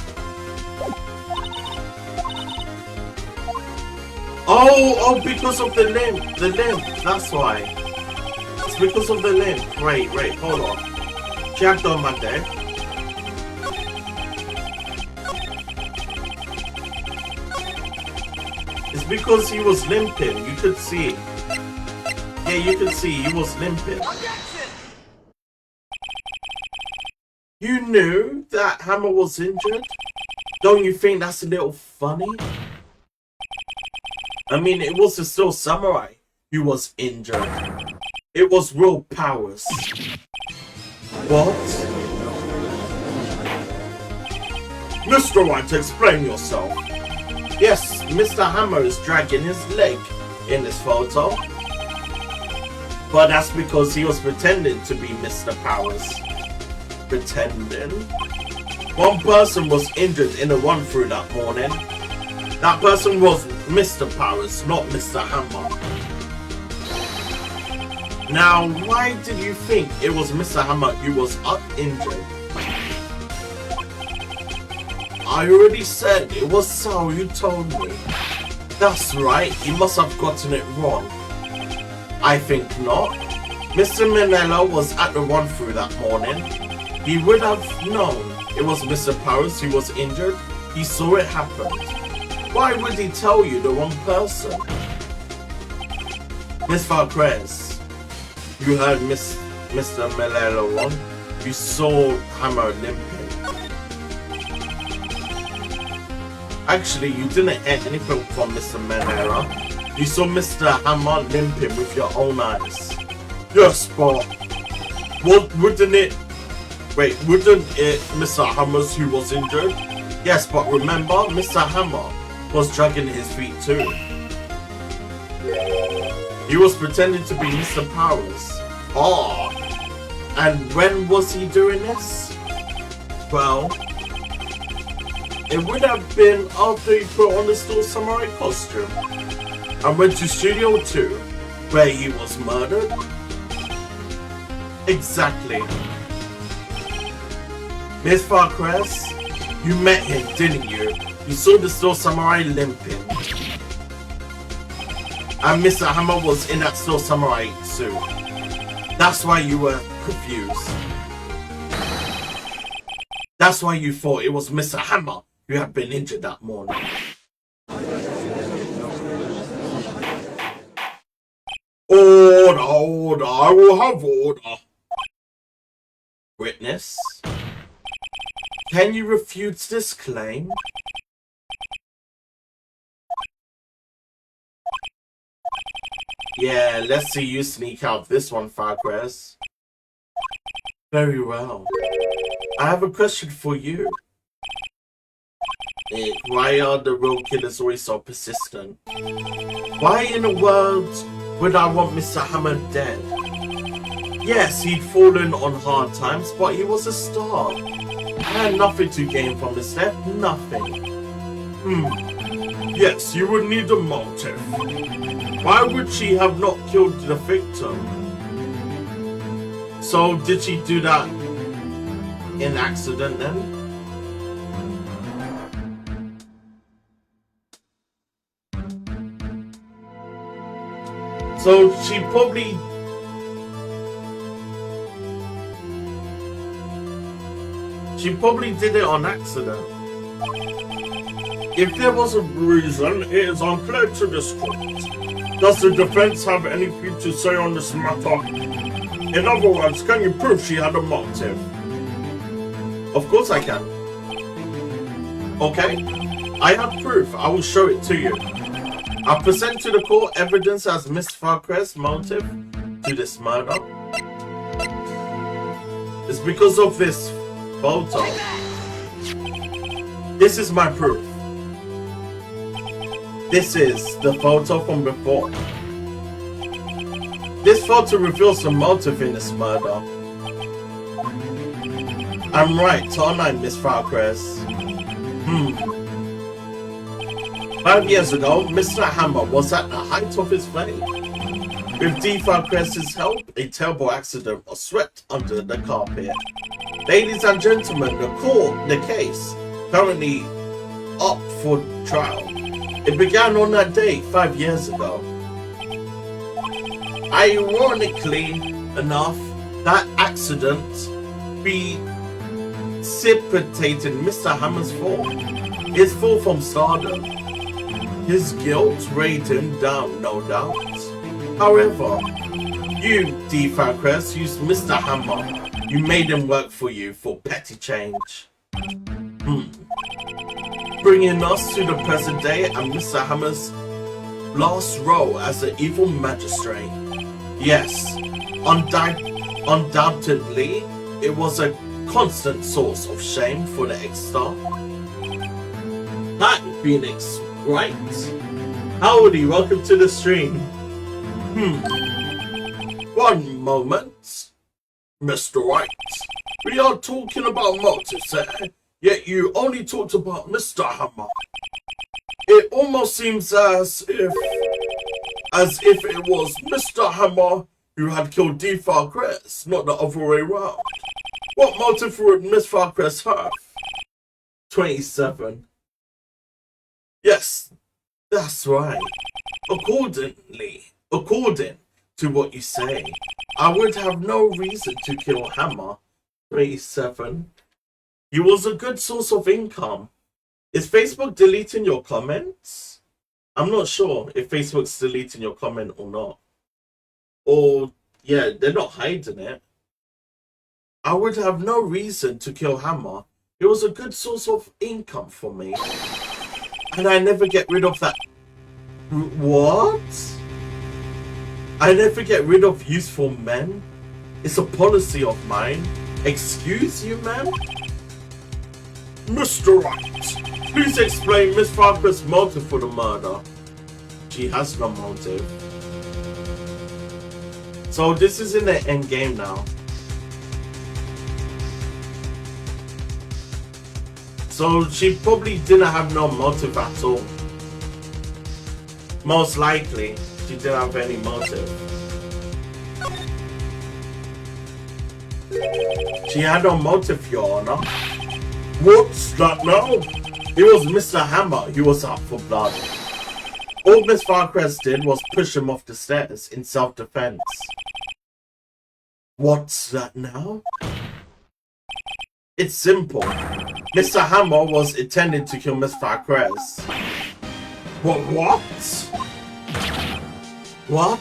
Oh, because of the limp. The limp, that's why. It's because of the limp. Wait, hold on. Jack on my deck. It's because he was limping. You could see. Yeah, you could see he was limping. You knew that Hammer was injured? Don't you think that's a little funny? I mean, it was still Samurai who was injured. It was real powers. What? Mr. Wright, explain yourself. Yes, Mr. Hammer is dragging his leg in this photo. But that's because he was pretending to be Mr. Powers. Pretending? One person was injured in a run-through that morning. That person was Mr. Powers, not Mr. Hammer. Now, why did you think it was Mr. Hammer who was injured? I already said it was Sao who told me. That's right, you must have gotten it wrong. I think not. Mr. Manella was at the run-through that morning. He would have known it was Mr. Powers who was injured. He saw it happen. Why would he tell you the wrong person? Miss Valcrez, you heard Mr. Manella wrong. You saw Hammer limping. Actually, you didn't hear anything from Mr. Manella. You saw Mr. Hammer limping with your own eyes. Yes, but wouldn't it Mr. Hammer's who was injured? Yes, but remember, Mr. Hammer was dragging his feet too. He was pretending to be Mr. Powers. Oh, and when was he doing this? Well, it would have been after he put on the Steel Samurai costume and went to Studio 2, where he was murdered. Exactly. Miss Farcrest, you met him, didn't you? You saw the Steel Samurai limping. And Mr. Hammer was in that Steel Samurai suit. That's why you were confused. That's why you thought it was Mr. Hammer who had been injured that morning. Order, order, I will have order. Witness, can you refute this claim? Yeah, let's see you sneak out this one, Farquez. Very well. I have a question for you. Why are the real killers always so persistent? Why in the world would I want Mr. Hammer dead? Yes, he'd fallen on hard times, but he was a star. I had nothing to gain from his death, nothing. Yes, you would need a motive. Why would she have not killed the victim? So, did she do that in accident then? So she probably did it on accident. If there was a reason, it is unclear to this court. Does the defense have anything to say on this matter? In other words, can you prove she had a motive? Of course I can. Okay, I have proof. I will show it to you. I present to the court evidence as Miss Farquez's motive to this murder. It's because of this photo. This is my proof. This is the photo from before. This photo reveals the motive in this murder. I'm right, aren't I, Miss Farquez? 5 years ago, Mr. Hammer was at the height of his fame. With D. Farquez's help, a terrible accident was swept under the carpet. Ladies and gentlemen, the case currently up for trial. It began on that day 5 years ago. Ironically enough, that accident precipitated Mr. Hammer's fall. His fall from stardom. His guilt weighed him down, no doubt. However, you, D. Farquez, used Mr. Hammer. You made him work for you for petty change. Bringing us to the present day and Mr. Hammer's last role as an evil magistrate. Yes, undoubtedly, it was a constant source of shame for the ex-star. Hi, Phoenix, Wright. Howdy, welcome to the stream. One moment, Mr. Wright. We are talking about motives here, yet you only talked about Mr. Hammer. It almost seems as if it was Mr. Hammer who had killed D. Farquez, not the other way around. What motive would Miss Farquez have? 27. Yes, that's right. According to what you say, I would have no reason to kill Hammer. 27. He was a good source of income. Is Facebook deleting your comments? I'm not sure if Facebook's deleting your comment or not. Or, yeah, they're not hiding it. I would have no reason to kill Hammer. It was a good source of income for me. And I never get rid of that. What? I never get rid of useful men. It's a policy of mine. Excuse you, ma'am? Mr. Wright, please explain Miss Farquez's motive for the murder. She has no motive. So this is in the end game now. So she probably didn't have no motive at all. Most likely, she didn't have any motive. She had no motive, Your Honor. What's that now? It was Mr. Hammer. He was up for blood. All Miss Farquaad did was push him off the stairs in self-defense. What's that now? It's simple. Mr. Hammer was intended to kill Miss Farquaad. What? What?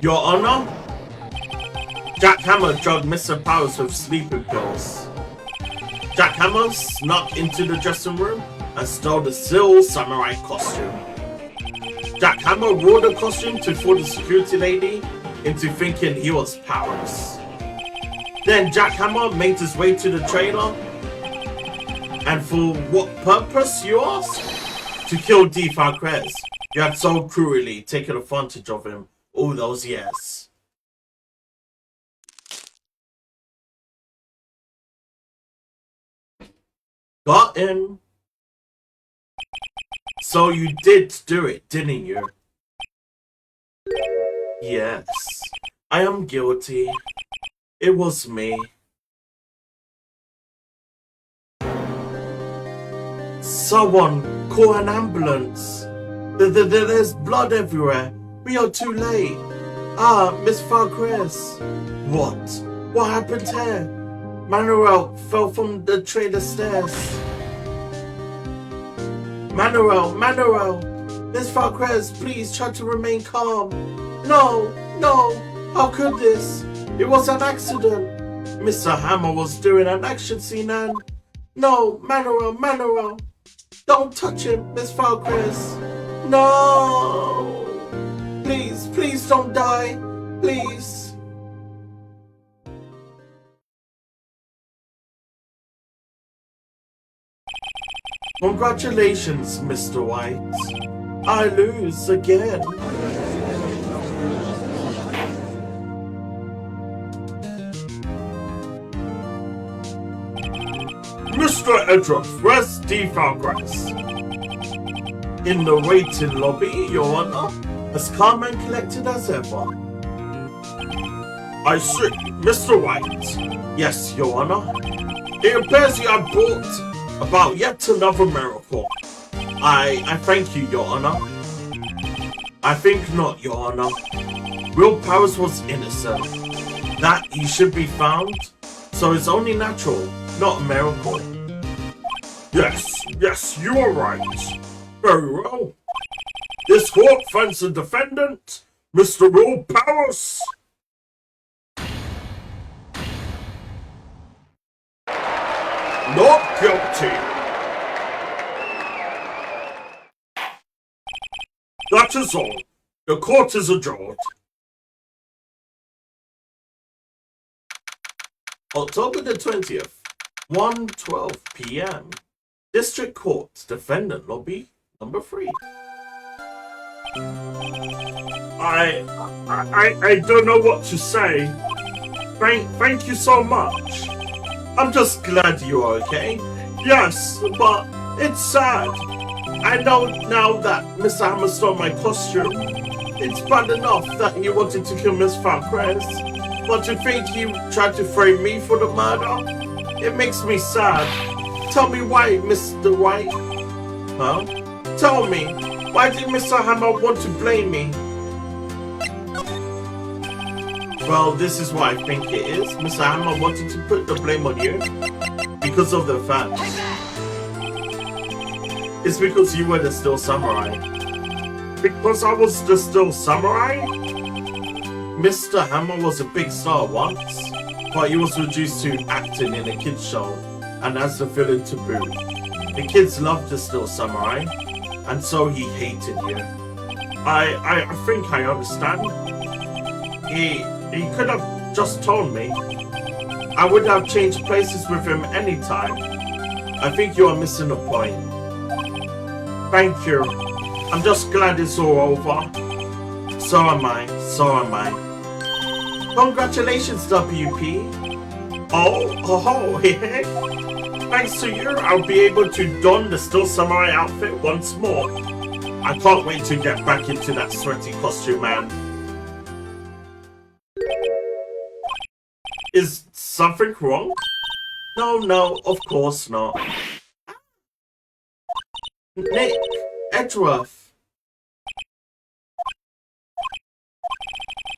Your Honor? Jack Hammer drugged Mr. Powers with sleeping pills. Jack Hammer snuck into the dressing room and stole the Seal Samurai costume. Jack Hammer wore the costume to fool the security lady into thinking he was Powers. Then Jack Hammer made his way to the trailer. And for what purpose, you ask? To kill D. Farquaad. You had so cruelly taken advantage of him all those years. Got him. So you did do it, didn't you? Yes, I am guilty. It was me. Someone call an ambulance. There's blood everywhere. We are too late. Ah, Miss Farquaad. What? What happened here? Manuel fell from the trailer stairs. Manuel! Miss Farquaad, please try to remain calm. No! How could this? It was an accident. Mr. Hammer was doing an action scene and... No! Manuel! Don't touch him, Miss Farquaad. No! Please don't die. Please. Congratulations, Mr. White. I lose again. Mr. Edruff, where's D. Farquaad? In the waiting lobby, Your Honor, as calm and collected as ever. I see, Mr. White. Yes, Your Honor. It appears you have brought about yet another miracle. I thank you, Your Honor. I think not, Your Honor. Will Powers was innocent. That he should be found, so it's only natural, not a miracle. Yes, you are right. Very well. This court finds the defendant, Mr. Will Powers. Not guilty. That is all. The court is adjourned. October the 20th, 1:12 p.m. District Court, Defendant Lobby, number 3. I don't know what to say. Thank you so much. I'm just glad you're okay. Yes, but it's sad. I know now that Mr. Hammer stole my costume. It's bad enough that he wanted to kill Miss Farquaad, but to think he tried to frame me for the murder, it makes me sad. Tell me why, Mr. White. Huh? Tell me, why did Mr. Hammer want to blame me? Well, this is what I think it is. Mr. Hammer wanted to put the blame on you because of the fans. It's because you were the Steel Samurai. Because I was the Steel Samurai? Mr. Hammer was a big star once, but he was reduced to acting in a kids show, and as the villain to boot. The kids loved the Steel Samurai, and so he hated you. I think I understand. He could have just told me. I would have changed places with him anytime. I think you are missing the point. Thank you. I'm just glad it's all over. So am I. Congratulations, WP. Oh, thanks to you, I'll be able to don the Steel Samurai outfit once more. I can't wait to get back into that sweaty costume, man. Is something wrong? No, of course not. Nick, Edgeworth.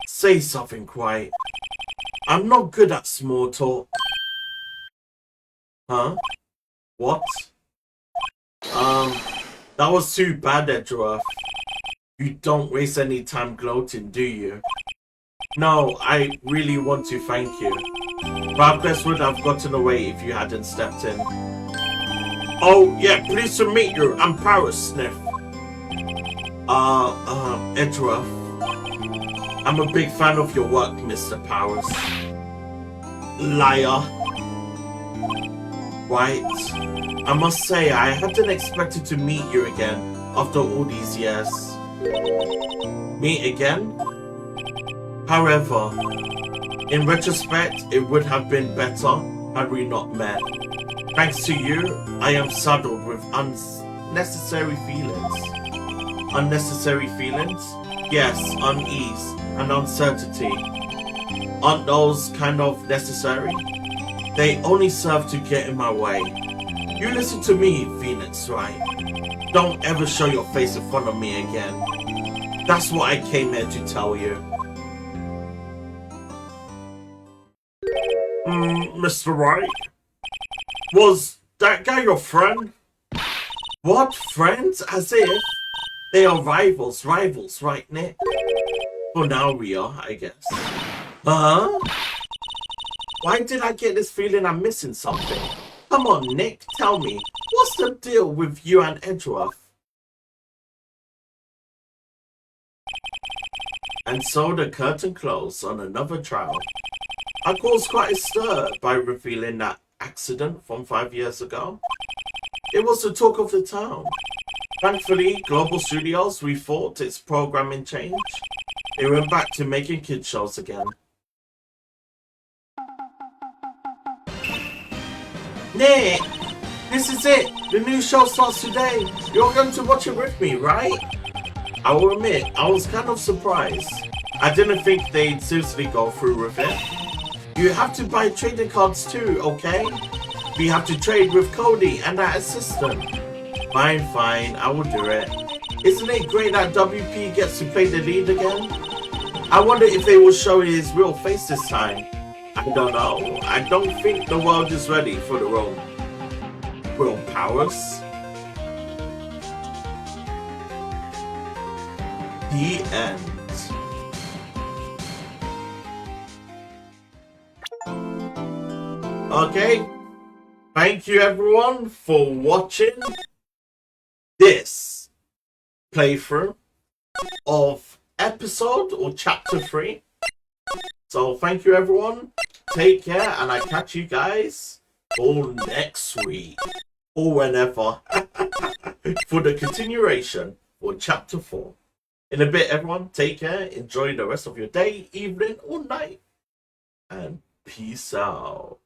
Say something quiet. I'm not good at small talk. Huh? What? That was too bad, Edgeworth. You don't waste any time gloating, do you? No, I really want to thank you. Best would have gotten away if you hadn't stepped in. Oh, yeah, pleased to meet you. I'm Paris Sniff. Edgeworth. I'm a big fan of your work, Mr. Powers. Liar. Right. I must say, I hadn't expected to meet you again after all these years. Meet again? However, in retrospect, it would have been better had we not met. Thanks to you, I am saddled with unnecessary feelings. Unnecessary feelings? Yes, unease and uncertainty. Aren't those kind of necessary? They only serve to get in my way. You listen to me, Phoenix Wright. Don't ever show your face in front of me again. That's what I came here to tell you. Mr. Wright? Was that guy your friend? What? Friends? As if they are rivals, right, Nick? For now we are, I guess. Huh? Why did I get this feeling I'm missing something? Come on, Nick, tell me. What's the deal with you and Edgeworth? And so the curtain closed on another trial. I caused quite a stir by revealing that accident from 5 years ago. It was the talk of the town. Thankfully, Global Studios rethought its programming change. They went back to making kids shows again. Nick, this is it. The new show starts today. You're going to watch it with me, right? I will admit, I was kind of surprised. I didn't think they'd seriously go through with it. You have to buy trading cards too, okay? We have to trade with Cody and that assistant. Fine, I will do it. Isn't it great that WP gets to play the lead again? I wonder if they will show his real face this time. I don't know. I don't think the world is ready for the Will Powers. The end. Okay. Thank you everyone for watching this playthrough of episode or chapter 3. So thank you everyone. Take care and I catch you guys all next week or whenever for the continuation for chapter 4. In a bit everyone, take care, enjoy the rest of your day, evening or night, and peace out.